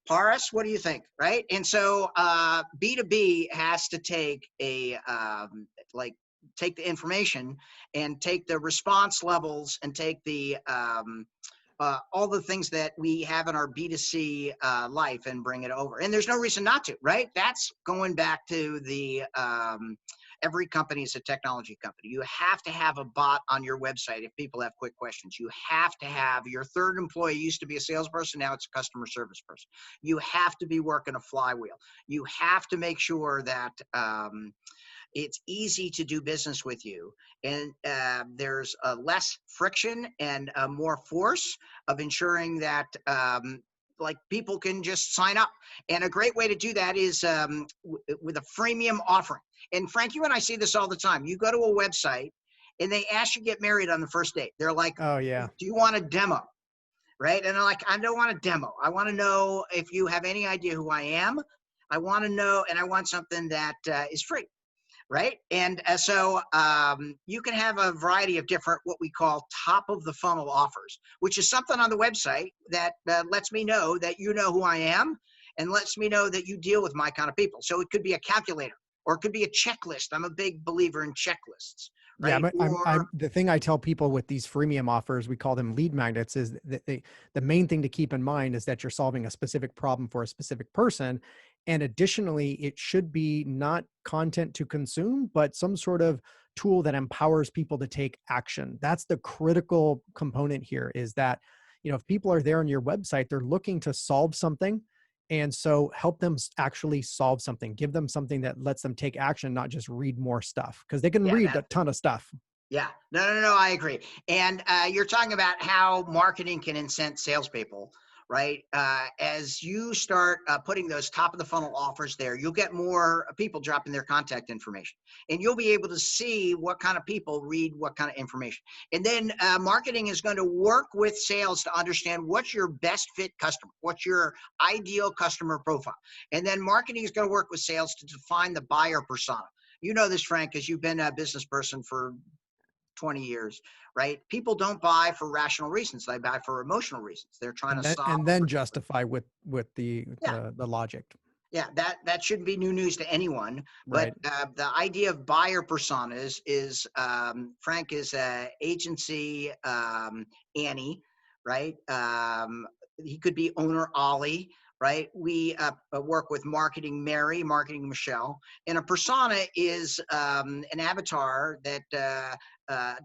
Speaker 2: Paris, what do you think? Right. And so B2B has to take like take the information and take the response levels and take the all the things that we have in our B2C life and bring it over. And there's no reason not to, right? That's going back to the every company is a technology company. You have to have a bot on your website if people have quick questions. You have to have your third employee used to be a salesperson, now it's a customer service person. You have to be working a flywheel. You have to make sure that it's easy to do business with you, and there's less friction and more force of ensuring that like people can just sign up. And a great way to do that is with a freemium offering. And Frank, you and I see this all the time. You go to a website and they ask you to get married on the first date. They're like,
Speaker 1: Oh yeah.
Speaker 2: do you want a demo? Right? And I'm like, I don't want a demo. I want to know if you have any idea who I am. I want to know, and I want something that is free. Right. And so you can have a variety of different, what we call top of the funnel offers, which is something on the website that lets me know that you know who I am and lets me know that you deal with my kind of people. So it could be a calculator, or it could be a checklist. I'm a big believer in checklists.
Speaker 1: Yeah,
Speaker 2: Right.
Speaker 1: but I'm
Speaker 2: Or
Speaker 1: the thing I tell people with these freemium offers, we call them lead magnets, is that the main thing to keep in mind is that you're solving a specific problem for a specific person. And additionally, it should be not content to consume, but some sort of tool that empowers people to take action. That's the critical component here, is that, if people are there on your website, they're looking to solve something. And so help them actually solve something, give them something that lets them take action, not just read more stuff, because they can
Speaker 2: yeah,
Speaker 1: read a ton of stuff.
Speaker 2: yeah, no, I agree. And you're talking about how marketing can incent salespeople, right? As you start putting those top of the funnel offers there, you'll get more people dropping their contact information, and you'll be able to see what kind of people read what kind of information. And then marketing is going to work with sales to understand what's your best fit customer, what's your ideal customer profile. And then marketing is going to work with sales to define the buyer persona. You know this, Frank, because you've been a business person for 20 years, right? People don't buy for rational reasons. They buy for emotional reasons. They're trying to solve
Speaker 1: And
Speaker 2: a
Speaker 1: then
Speaker 2: particular.
Speaker 1: justify with
Speaker 2: Yeah,
Speaker 1: the logic.
Speaker 2: yeah, that shouldn't be new news to anyone. But
Speaker 1: Right.
Speaker 2: the idea of buyer personas is Frank is agency Annie, right? He could be owner Ollie, right? We work with marketing Mary, marketing Michelle, and a persona is an avatar that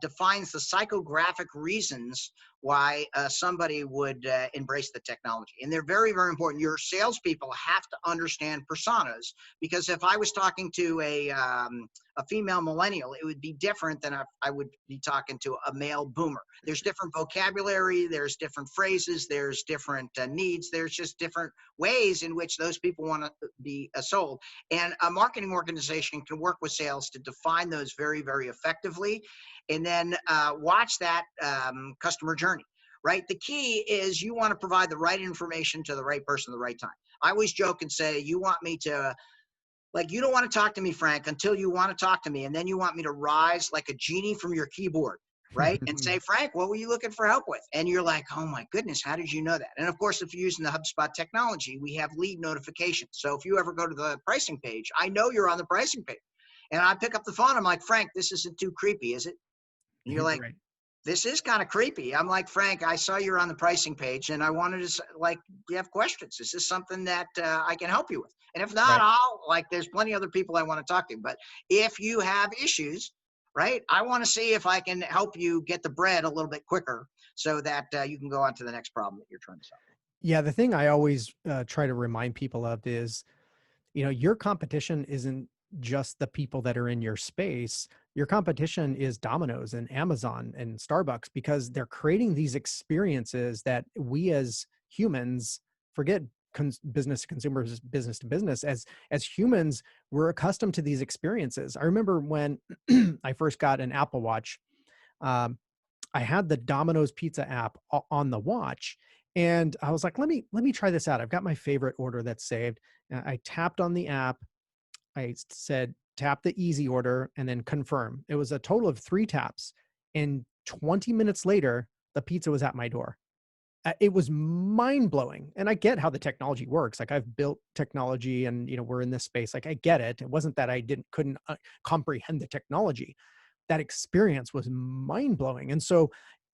Speaker 2: defines the psychographic reasons why somebody would embrace the technology. And they're very, very important. Your salespeople have to understand personas, because if I was talking to a female millennial, it would be different than if I would be talking to a male boomer. There's different vocabulary, there's different phrases, there's different needs, there's just different ways in which those people want to be sold. And a marketing organization can work with sales to define those very, very effectively, and then watch that customer journey, right? The key is you want to provide the right information to the right person at the right time. I always joke and say, you want me to, like, you don't want to talk to me, Frank, until you want to talk to me. And then you want me to rise like a genie from your keyboard, right? And say, Frank, what were you looking for help with? And you're like, oh my goodness, how did you know that? And of course, if you're using the HubSpot technology, we have lead notifications. So if you ever go to the pricing page, I know you're on the pricing page. And I pick up the phone. I'm like, Frank, this isn't too creepy, is it? And you're like,
Speaker 1: Right.
Speaker 2: this is kind of creepy. I'm like, Frank, I saw you're on the pricing page and I wanted to, like, you have questions. Is this something that I can help you with? And if not,
Speaker 1: Right.
Speaker 2: there's plenty other people I want to talk to. But if you have issues, right, I want to see if I can help you get the bread a little bit quicker so that you can go on to the next problem that you're trying to solve.
Speaker 1: Yeah. The thing I always try to remind people of is, your competition isn't just the people that are in your space. Your competition is Domino's and Amazon and Starbucks, because they're creating these experiences that we as humans, forget business to consumer, business to business. As humans, we're accustomed to these experiences. I remember when I first got an Apple Watch, um, I had the Domino's Pizza app on the watch, and I was like, let me try this out. I've got my favorite order that's saved. I tapped on the app. I said, tap the easy order and then confirm. It was a total of 3 taps. And 20 minutes later, the pizza was at my door. It was mind blowing. And I get how the technology works. Like, I've built technology and, we're in this space. Like, I get it. It wasn't that I couldn't comprehend the technology. That experience was mind blowing. And so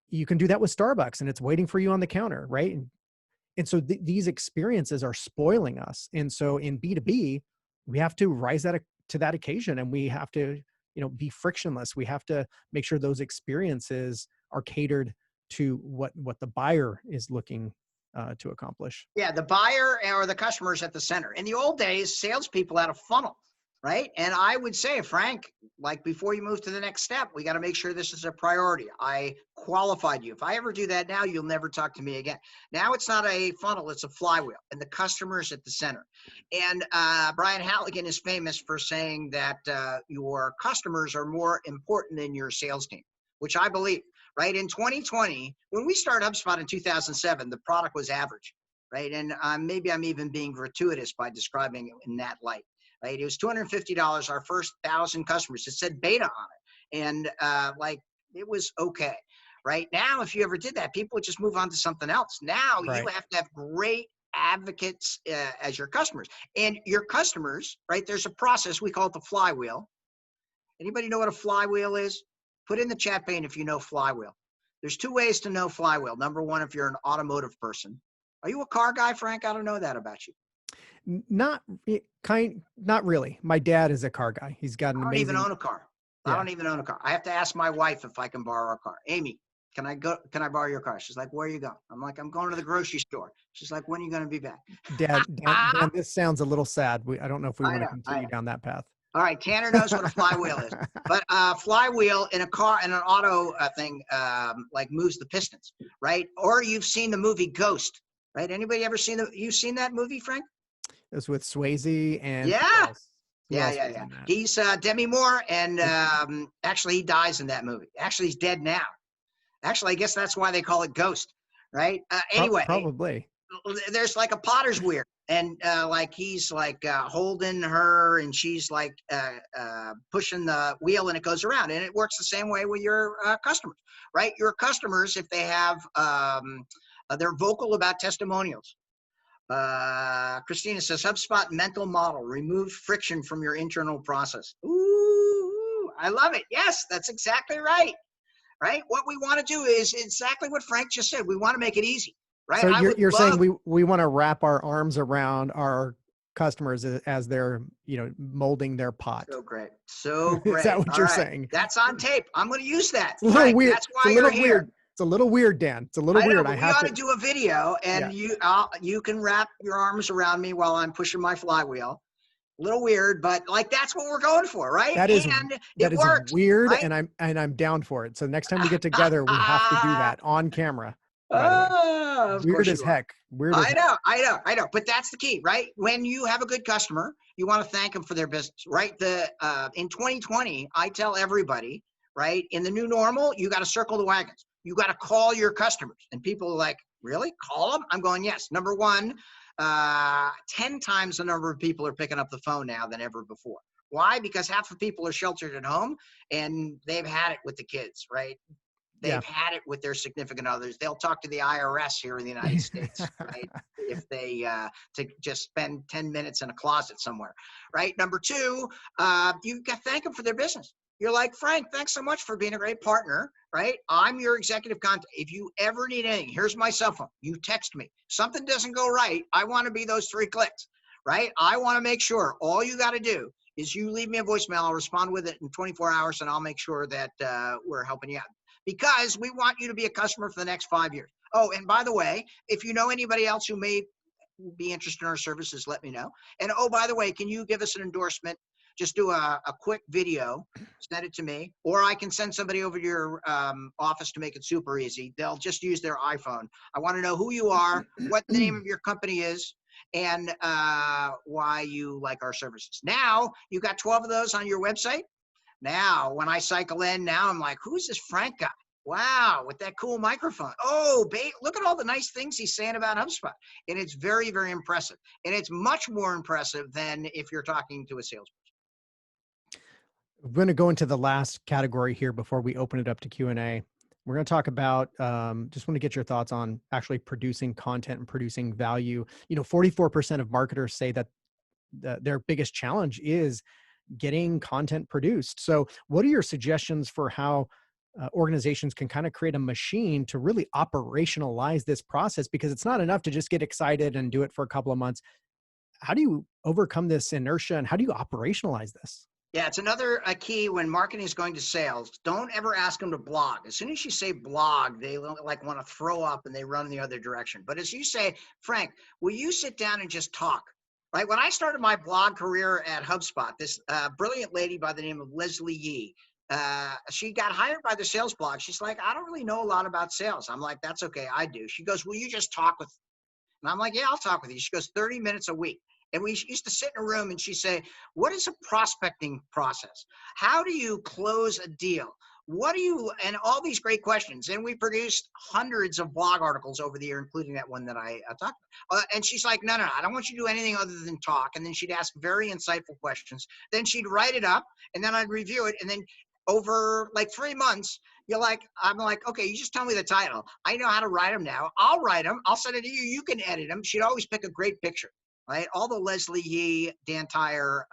Speaker 1: you can do that with Starbucks, and it's waiting for you on the counter. Right. And so these experiences are spoiling us. And so in B2B, we have to rise to that occasion, and we have to, be frictionless. We have to make sure those experiences are catered to what the buyer is looking to accomplish.
Speaker 2: Yeah, the buyer or the customer is at the center. In the old days, salespeople had a funnel, right? And I would say, Frank, like, before you move to the next step, we got to make sure this is a priority. I qualified you. If I ever do that now, you'll never talk to me again. Now it's not a funnel, it's a flywheel, and the customer is at the center. And Brian Halligan is famous for saying that your customers are more important than your sales team, which I believe. Right, in 2020, when we started HubSpot in 2007, the product was average, right? And maybe I'm even being gratuitous by describing it in that light. Right, it was $250, our first 1,000 customers. It said beta on it, and it was okay. Right now, if you ever did that, people would just move on to something else. Now you have to have great advocates as your customers, and your customers. Right, there's a process, we call it the flywheel. Anybody know what a flywheel is? Put in the chat pane if you know flywheel. There's 2 ways to know flywheel. Number one, if you're an automotive person. Are you a car guy, Frank? I don't know that about you.
Speaker 1: Not really. My dad is a car guy. He's got an amazing.
Speaker 2: I don't even own a car. Yeah. I don't even own a car. I have to ask my wife if I can borrow a car. Amy, can I borrow your car? She's like, where are you going? I'm like, I'm going to the grocery store. She's like, when are you going to be back?
Speaker 1: Dad, this sounds a little sad. I don't know if we want to continue down that path.
Speaker 2: All right, Tanner knows what a flywheel is, but flywheel in a car and an auto thing moves the pistons, right? Or you've seen the movie Ghost, right? Anybody ever you've seen that movie, Frank?
Speaker 1: It was with Swayze and
Speaker 2: yeah. He's Demi Moore, and actually he dies in that movie. Actually, he's dead now. Actually, I guess that's why they call it Ghost, right? Anyway,
Speaker 1: probably.
Speaker 2: There's like a potter's wheel, and he's holding her, and she's pushing the wheel, and it goes around, and it works the same way with your customers, right? Your customers, if they have they're vocal about testimonials. Christina says, HubSpot mental model, remove friction from your internal process. Ooh, I love it. Yes, that's exactly right. Right? What we want to do is exactly what Frank just said. We want to make it easy. Right?
Speaker 1: So you're saying we want to wrap our arms around our customers as they're, molding their pot.
Speaker 2: So great. So great.
Speaker 1: Is that what you're saying?
Speaker 2: That's on tape. I'm going to use that.
Speaker 1: It's a little weird.
Speaker 2: That's why you're here.
Speaker 1: It's a little weird, Dan. It's a little weird.
Speaker 2: We ought to do a video, and you can wrap your arms around me while I'm pushing my flywheel. A little weird, but that's what we're going for, right?
Speaker 1: That is weird, right? and I'm down for it. So next time we get together, we have to do that on camera. Weird as heck.
Speaker 2: I know. But that's the key, right? When you have a good customer, you want to thank them for their business, right? In 2020, I tell everybody, right? In the new normal, you got to circle the wagons. You got to call your customers, and people are like, really? Call them? I'm going, yes. Number one, 10 times the number of people are picking up the phone now than ever before. Why? Because half the people are sheltered at home, and they've had it with the kids, right? They've had it with their significant others. They'll talk to the IRS here in the United States, right? If they to just spend 10 minutes in a closet somewhere, right? Number two, you've got to thank them for their business. You're like, Frank, thanks so much for being a great partner, right? I'm your executive contact. If you ever need anything, here's my cell phone. You text me. Something doesn't go right. I want to be those 3 clicks, right? I want to make sure all you got to do is you leave me a voicemail. I'll respond with it in 24 hours, and I'll make sure that we're helping you out. Because we want you to be a customer for the next 5 years. Oh, and by the way, if you know anybody else who may be interested in our services, let me know. And oh, by the way, can you give us an endorsement? Just do a quick video, send it to me, or I can send somebody over to your office to make it super easy. They'll just use their iPhone. I want to know who you are, what the name of your company is, and why you like our services. Now you got 12 of those on your website. Now, when I cycle in, now I'm like, who's this Frank guy? Wow, with that cool microphone. Oh, look at all the nice things he's saying about HubSpot. And it's very, very impressive. And it's much more impressive than if you're talking to a salesperson.
Speaker 1: We're going to go into the last category here before we open it up to Q&A. We're going to talk about, just want to get your thoughts on actually producing content and producing value. 44% of marketers say that their biggest challenge is getting content produced. So what are your suggestions for how organizations can kind of create a machine to really operationalize this process? Because it's not enough to just get excited and do it for a couple of months. How do you overcome this inertia and how do you operationalize this?
Speaker 2: Yeah, it's another key when marketing is going to sales. Don't ever ask them to blog. As soon as you say blog, they like want to throw up and they run the other direction. But as you say, Frank, will you sit down and just talk? Right? When I started my blog career at HubSpot, this brilliant lady by the name of Leslie Yee, she got hired by the sales blog. She's like, I don't really know a lot about sales. I'm like, that's okay, I do. She goes, will you just talk with me? And I'm like, yeah, I'll talk with you. She goes, 30 minutes a week. And we used to sit in a room and she'd say, what is a prospecting process? How do you close a deal? What do you, and all these great questions. And we produced hundreds of blog articles over the year, including that one that I talked about. And she's like, no, I don't want you to do anything other than talk. And then she'd ask very insightful questions. Then she'd write it up and then I'd review it. And then over like 3 months, I'm like, okay, you just tell me the title. I know how to write them now. I'll write them. I'll send it to you. You can edit them. She'd always pick a great picture. Right, all the Leslie Yee, Dan Tyre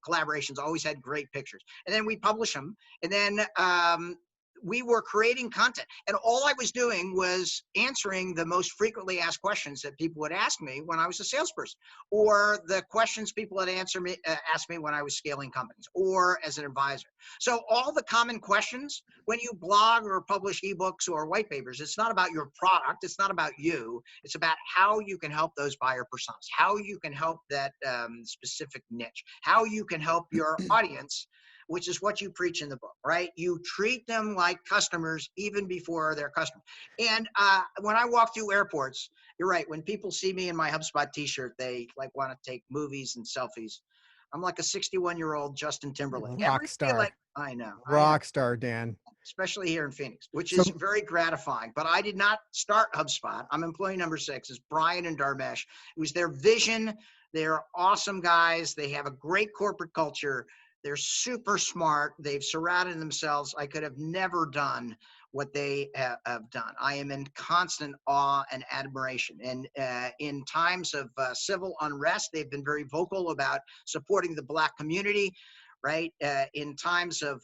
Speaker 2: collaborations always had great pictures, and then we publish them, and then we were creating content, and all I was doing was answering the most frequently asked questions that people would ask me when I was a salesperson, or the questions people had asked me when I was scaling companies, or as an advisor. So all the common questions when you blog or publish ebooks or white papers, it's not about your product, it's not about you, it's about how you can help those buyer personas, how you can help that specific niche, how you can help your audience, which is what you preach in the book, right? You treat them like customers even before they're customers. And when I walk through airports, you're right. When people see me in my HubSpot t-shirt, they like want to take movies and selfies. I'm like a 61-year-old Justin Timberlake.
Speaker 1: Rock star.
Speaker 2: I know.
Speaker 1: Rock star, Dan.
Speaker 2: Especially here in Phoenix, which
Speaker 1: So,
Speaker 2: is very gratifying. But I did not start HubSpot. I'm employee number 6. It's Brian and Darmesh. It was their vision. They're awesome guys. They have a great corporate culture. They're super smart. They've surrounded themselves. I could have never done what they have done. I am in constant awe and admiration. And in times of civil unrest, they've been very vocal about supporting the Black community. Right? In times of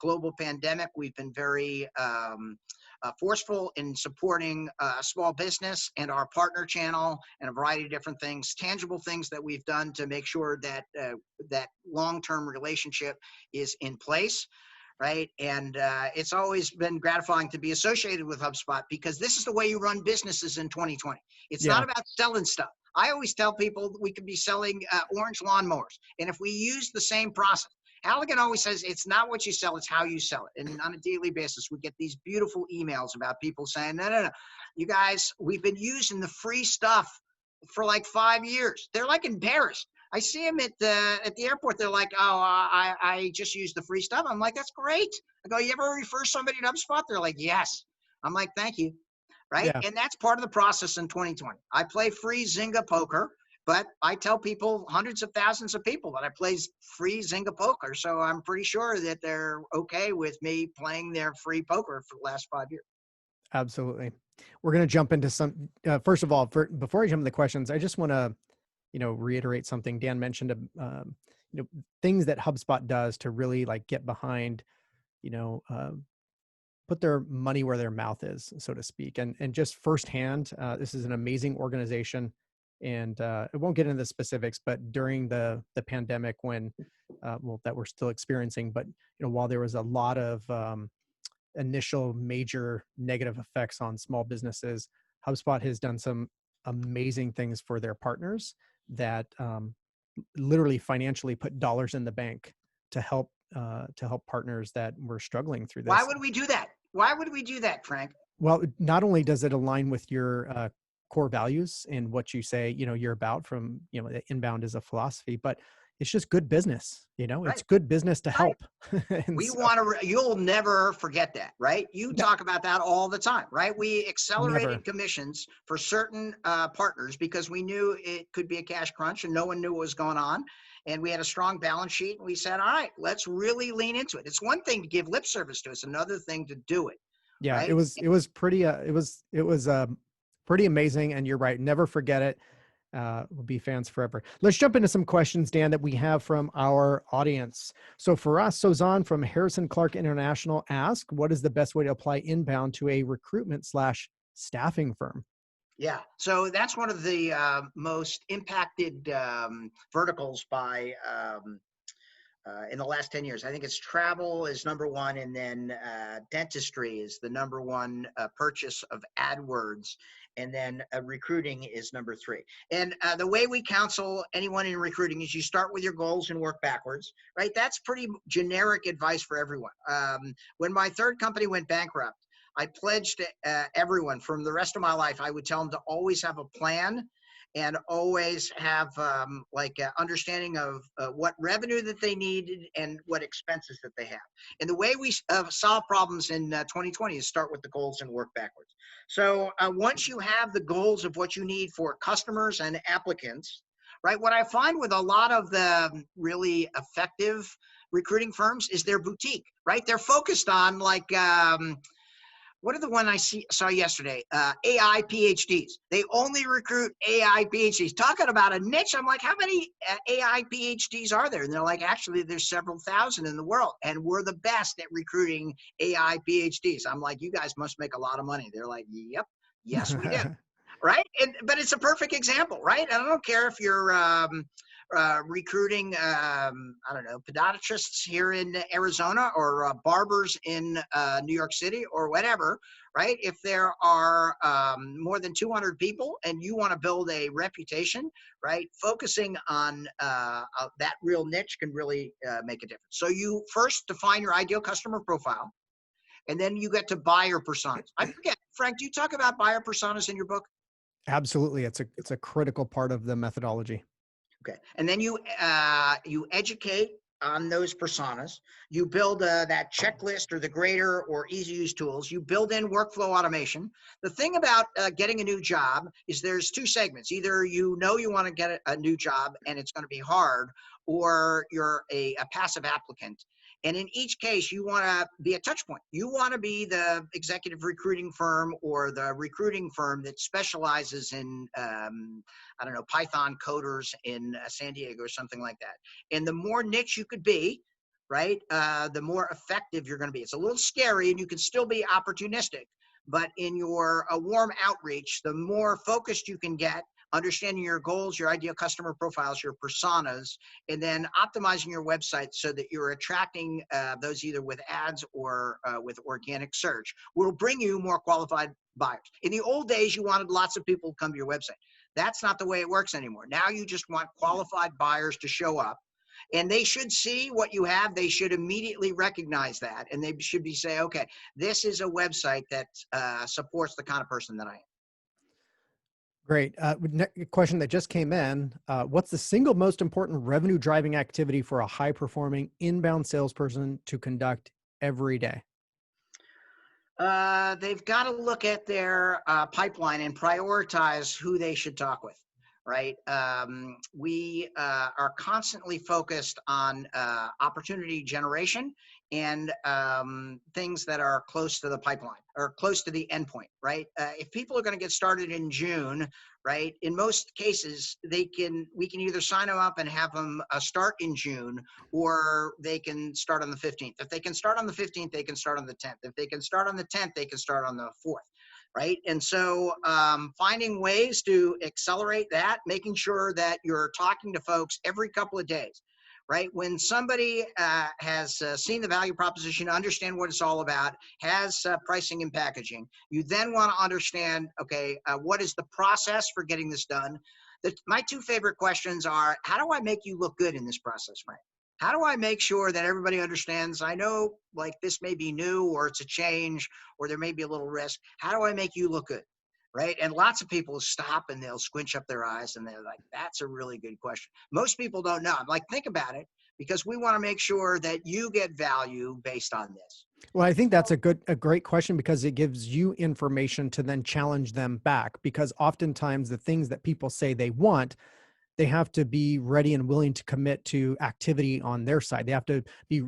Speaker 2: global pandemic, we've been very forceful in supporting small business and our partner channel and a variety of different things, tangible things that we've done to make sure that that long-term relationship is in place. Right. And it's always been gratifying to be associated with HubSpot because this is the way you run businesses in 2020. It's not about selling stuff. I always tell people we could be selling orange lawnmowers. And if we use the same process, Halligan always says it's not what you sell, it's how you sell it. And on a daily basis, we get these beautiful emails about people saying, no, you guys, we've been using the free stuff for like 5 years. They're like embarrassed. I see them at the airport. They're like, oh, I just use the free stuff. I'm like, that's great. I go, you ever refer somebody to HubSpot? They're like, yes. I'm like, thank you. Right.
Speaker 1: yeah.
Speaker 2: And that's part of the process in 2020. I play free Zynga poker, but I tell people, hundreds of thousands of people, that I play free Zynga poker. So I'm pretty sure that they're okay with me playing their free poker for the last 5 years.
Speaker 1: Absolutely. We're going to jump into some, first of all, before I jump into the questions, I just want to, reiterate something Dan mentioned, things that HubSpot does to really like get behind, put their money where their mouth is, so to speak. And just firsthand, this is an amazing organization. And it won't get into the specifics, but during the pandemic when, that we're still experiencing, but, while there was a lot of initial major negative effects on small businesses, HubSpot has done some amazing things for their partners that literally financially put dollars in the bank to help partners that were struggling through this.
Speaker 2: Why would we do that? Why would we do that, Frank?
Speaker 1: Well, not only does it align with your core values and what you say, you're about from, inbound is a philosophy, but it's just good business, it's
Speaker 2: Right.
Speaker 1: good business to
Speaker 2: Right.
Speaker 1: help. And
Speaker 2: We
Speaker 1: so
Speaker 2: want to, you'll never forget that, right? You
Speaker 1: no,
Speaker 2: talk about that all the time, right? We
Speaker 1: never.
Speaker 2: accelerated commissions for certain partners because we knew it could be a cash crunch and no one knew what was going on. And we had a strong balance sheet and we said, all right, let's really lean into it. It's one thing to give lip service to it, it's another thing to do it,
Speaker 1: Yeah,
Speaker 2: right?
Speaker 1: it was pretty, pretty amazing. And you're right. Never forget it. We'll be fans forever. Let's jump into some questions, Dan, that we have from our audience. So for us, Sozan from Harrison Clark International asked, what is the best way to apply inbound to a recruitment / staffing firm?
Speaker 2: Yeah, so that's one of the most impacted verticals by in the last 10 years. I think it's travel is number one, and then dentistry is the number one purchase of AdWords, and then recruiting is number three. And the way we counsel anyone in recruiting is you start with your goals and work backwards, right? That's pretty generic advice for everyone. When my third company went bankrupt, I pledged everyone from the rest of my life, I would tell them to always have a plan and always have understanding of what revenue that they needed and what expenses that they have. And the way we solve problems in 2020 is start with the goals and work backwards. So once you have the goals of what you need for customers and applicants, right, what I find with a lot of the really effective recruiting firms is they're boutique, right? They're focused on what are the one I saw yesterday? AI PhDs. They only recruit AI PhDs. Talking about a niche, I'm like, how many AI PhDs are there? And they're like, actually, there's several thousand in the world, and we're the best at recruiting AI PhDs. I'm like, you guys must make a lot of money. They're like, yep, yes, we do. Right? But it's a perfect example, right? And I don't care if you're recruiting, I don't know, podiatrists here in Arizona or barbers in New York City or whatever, right? If there are more than 200 people and you want to build a reputation, right? Focusing on that real niche can really make a difference. So you first define your ideal customer profile, and then you get to buyer personas. I forget, Frank, do you talk about buyer personas in your book?
Speaker 1: Absolutely. It's a critical part of the methodology.
Speaker 2: Okay, and then you educate on those personas. You build that checklist or the grader or easy use tools. You build in workflow automation. The thing about getting a new job is there's two segments. Either you want to get a new job and it's going to be hard, or you're a passive applicant. And in each case, you want to be a touch point. You want to be the executive recruiting firm or the recruiting firm that specializes in I don't know, Python coders in San Diego or something like that. And the more niche you could be, right, the more effective you're going to be. It's a little scary and you can still be opportunistic, but in your warm outreach, the more focused you can get, understanding your goals, your ideal customer profiles, your personas, and then optimizing your website so that you're attracting those either with ads or with organic search will bring you more qualified buyers. In the old days, you wanted lots of people to come to your website. That's not the way it works anymore. Now you just want qualified buyers to show up, and they should see what you have. They should immediately recognize that, and they should be say, okay, this is a website that supports the kind of person that I am.
Speaker 1: Great. Question that just came in. What's the single most important revenue driving activity for a high performing inbound salesperson to conduct every day?
Speaker 2: They've got to look at their pipeline and prioritize who they should talk with, right? We are constantly focused on opportunity generation and things that are close to the pipeline or close to the endpoint, right? If people are going to get started in June, right? In most cases, we can either sign them up and have them start in June, or they can start on the 15th. If they can start on the 15th, they can start on the 10th. If they can start on the 10th, they can start on the 4th, right? And so finding ways to accelerate that, making sure that you're talking to folks every couple of days, right? When somebody has seen the value proposition, understand what it's all about, has pricing and packaging, you then want to understand, okay, what is the process for getting this done? My two favorite questions are, how do I make you look good in this process, Frank? How do I make sure that everybody understands? I know like this may be new or it's a change or there may be a little risk. How do I make you look good? right? And lots of people stop and they'll squinch up their eyes and they're like, that's a really good question. Most people don't know. I'm like, think about it, because we want to make sure that you get value based on this.
Speaker 1: Well, I think that's
Speaker 2: So,
Speaker 1: a great question because it gives you information to then challenge them back. Because oftentimes the things that people say they want, they have to be ready and willing to commit to activity on their side. They have to be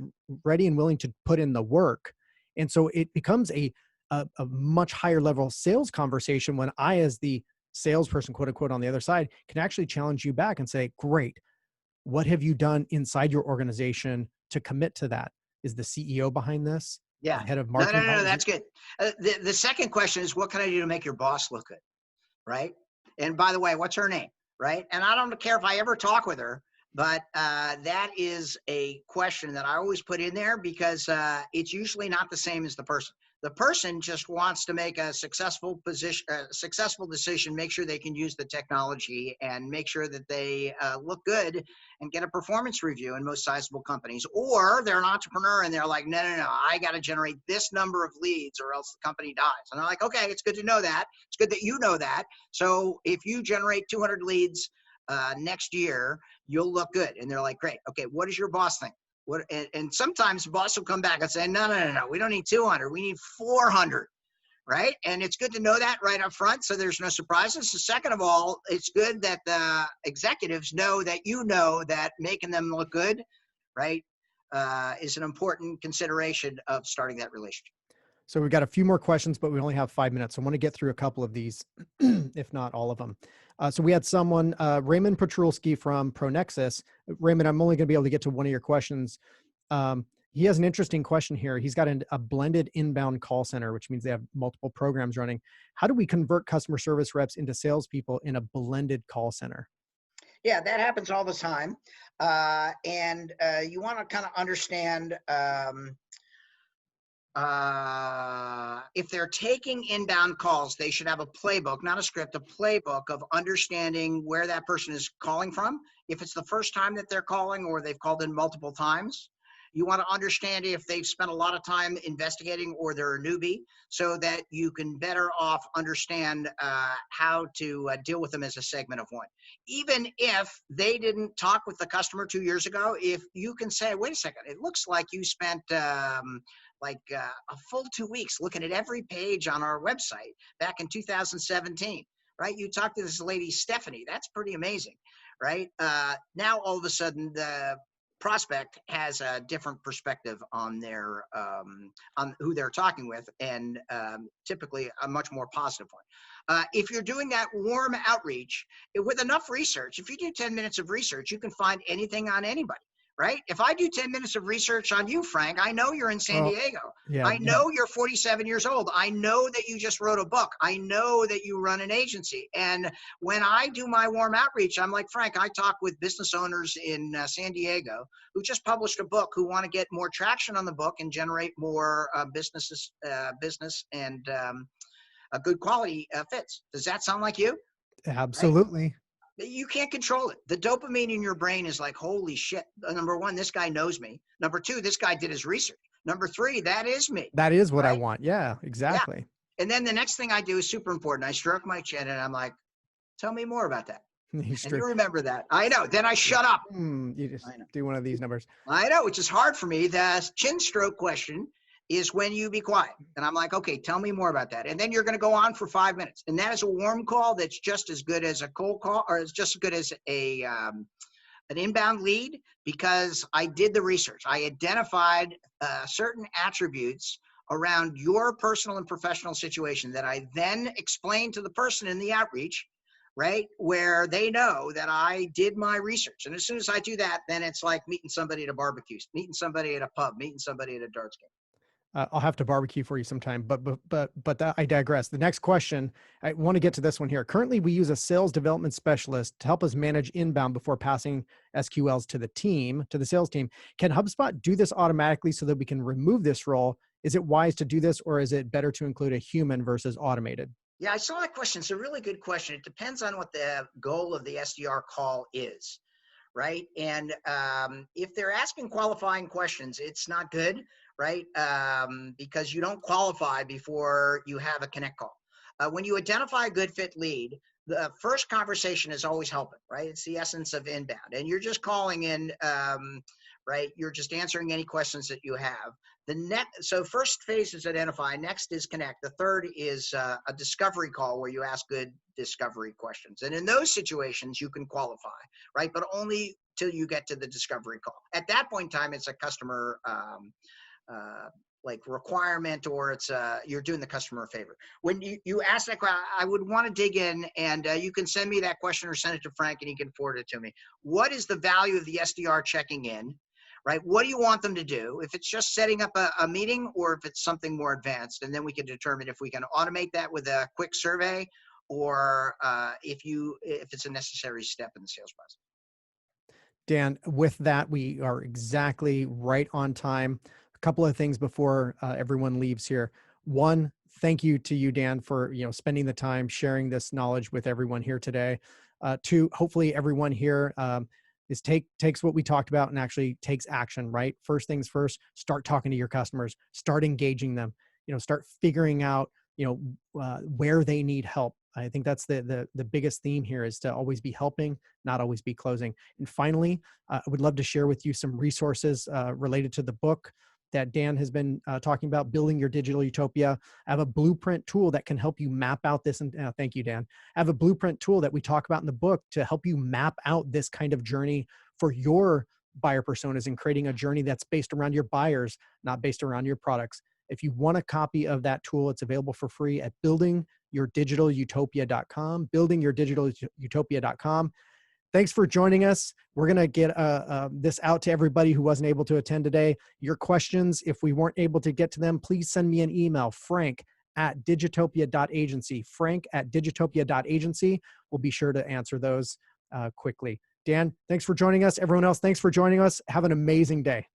Speaker 1: ready and willing to put in the work. And so it becomes a much higher level sales conversation when I, as the salesperson, quote unquote, on the other side, can actually challenge you back and say, great, what have you done inside your organization to commit to that? Is the CEO behind this? Is
Speaker 2: yeah.
Speaker 1: the head of
Speaker 2: No, no,
Speaker 1: marketing
Speaker 2: no, no,
Speaker 1: behind it?
Speaker 2: that's good. The second question is, what can I do to make your boss look good? Right? And by the way, what's her name? Right? And I don't care if I ever talk with her, but that is a question that I always put in there, because it's usually not the same as the person. The person just wants to make a successful decision, make sure they can use the technology, and make sure that they look good and get a performance review in most sizable companies. Or they're an entrepreneur and they're like, no, no, no, I got to generate this number of leads or else the company dies. And they're like, okay, it's good to know that. It's good that you know that. So if you generate 200 leads next year, you'll look good. And they're like, great. Okay, what does your boss think? And sometimes the boss will come back and say, no, no, no, no, we don't need 200. We need 400. Right. And it's good to know that right up front, so there's no surprises. So second of all, it's good that the executives know that making them look good, right, is an important consideration of starting that relationship.
Speaker 1: So we've got a few more questions, but we only have 5 minutes. So I want to get through a couple of these, if not all of them. So we had someone, Raymond Petrulski from ProNexus. Raymond, I'm only going to be able to get to one of your questions. He has an interesting question here. He's got a blended inbound call center, which means they have multiple programs running. How do we convert customer service reps into salespeople in a blended call center?
Speaker 2: Yeah, that happens all the time. And you want to kind of understand, if they're taking inbound calls, they should have a playbook, not a script, a playbook of understanding where that person is calling from. If it's the first time that they're calling or they've called in multiple times, you want to understand if they've spent a lot of time investigating or they're a newbie, so that you can better off understand how to deal with them as a segment of one. Even if they didn't talk with the customer 2 years ago, if you can say, wait a second, it looks like you spent a full 2 weeks looking at every page on our website back in 2017, right? You talked to this lady, Stephanie. That's pretty amazing, right? Now, all of a sudden, the prospect has a different perspective on their on who they're talking with, and typically a much more positive one. If you're doing that warm outreach with enough research, if you do 10 minutes of research, you can find anything on anybody. Right? If I do 10 minutes of research on you, Frank, I know you're in San
Speaker 1: Well,
Speaker 2: Diego.
Speaker 1: yeah,
Speaker 2: I know you're 47 years old. I know that you just wrote a book. I know that you run an agency. And when I do my warm outreach, I'm like, Frank, I talk with business owners in San Diego who just published a book, who want to get more traction on the book and generate more business and a good quality fits. Does that sound like you? Right?
Speaker 1: absolutely.
Speaker 2: You can't control it. The dopamine in your brain is like, holy shit. Number one, this guy knows me. Number two, this guy did his research. Number three, that is me.
Speaker 1: That is what I
Speaker 2: Right?
Speaker 1: want. Yeah,
Speaker 2: Yeah.
Speaker 1: exactly.
Speaker 2: And then the next thing I do is super important. I stroke my chin and I'm like, tell me more about that.
Speaker 1: He's
Speaker 2: And
Speaker 1: true.
Speaker 2: you remember that. I know. Then I shut up.
Speaker 1: You just
Speaker 2: I know.
Speaker 1: do one of these numbers.
Speaker 2: I know, which is hard for me. The chin stroke question is when you be quiet. And I'm like, okay, tell me more about that. And then you're going to go on for 5 minutes. And that is a warm call that's just as good as a cold call, or it's just as good as an inbound lead, because I did the research. I identified certain attributes around your personal and professional situation that I then explained to the person in the outreach, right? Where they know that I did my research. And as soon as I do that, then it's like meeting somebody at a barbecue, meeting somebody at a pub, meeting somebody at a darts game.
Speaker 1: I'll have to barbecue for you sometime, but I digress. The next question, I want to get to this one here. Currently, we use a sales development specialist to help us manage inbound before passing SQLs to the sales team. Can HubSpot do this automatically so that we can remove this role? Is it wise to do this, or is it better to include a human versus automated?
Speaker 2: Yeah, I saw that question. It's a really good question. It depends on what the goal of the SDR call is, right? And if they're asking qualifying questions, it's not good, right? Because you don't qualify before you have a connect call. When you identify a good fit lead, the first conversation is always helping, right? It's the essence of inbound, and you're just calling in, right? You're just answering any questions that you have. So first phase is identify, next is connect. The third is a discovery call where you ask good discovery questions. And in those situations, you can qualify, right? But only till you get to the discovery call. At that point in time, it's a customer like requirement, or it's you're doing the customer a favor. When you ask that question, I would want to dig in, and you can send me that question or send it to Frank and he can forward it to me. What is the value of the SDR checking in? Right? What do you want them to do? If it's just setting up a meeting, or if it's something more advanced, and then we can determine if we can automate that with a quick survey, or if it's a necessary step in the sales process.
Speaker 1: Dan, with that, we are exactly right on time. A couple of things before everyone leaves here. One, thank you to you, Dan, for spending the time sharing this knowledge with everyone here today. Two, hopefully everyone here takes what we talked about and actually takes action, right? First things first, start talking to your customers, start engaging them, start figuring out, where they need help. I think that's the biggest theme here, is to always be helping, not always be closing. And finally, I would love to share with you some resources related to the book that Dan has been talking about, Building Your Digital Utopia. I have a blueprint tool that can help you map out this. And thank you, Dan. I have a blueprint tool that we talk about in the book to help you map out this kind of journey for your buyer personas, and creating a journey that's based around your buyers, not based around your products. If you want a copy of that tool, it's available for free at buildingyourdigitalutopia.com, buildingyourdigitalutopia.com. Thanks for joining us. We're going to get this out to everybody who wasn't able to attend today. Your questions, if we weren't able to get to them, please send me an email, frank@digitopia.agency, frank@digitopia.agency. We'll be sure to answer those quickly. Dan, thanks for joining us. Everyone else, thanks for joining us. Have an amazing day.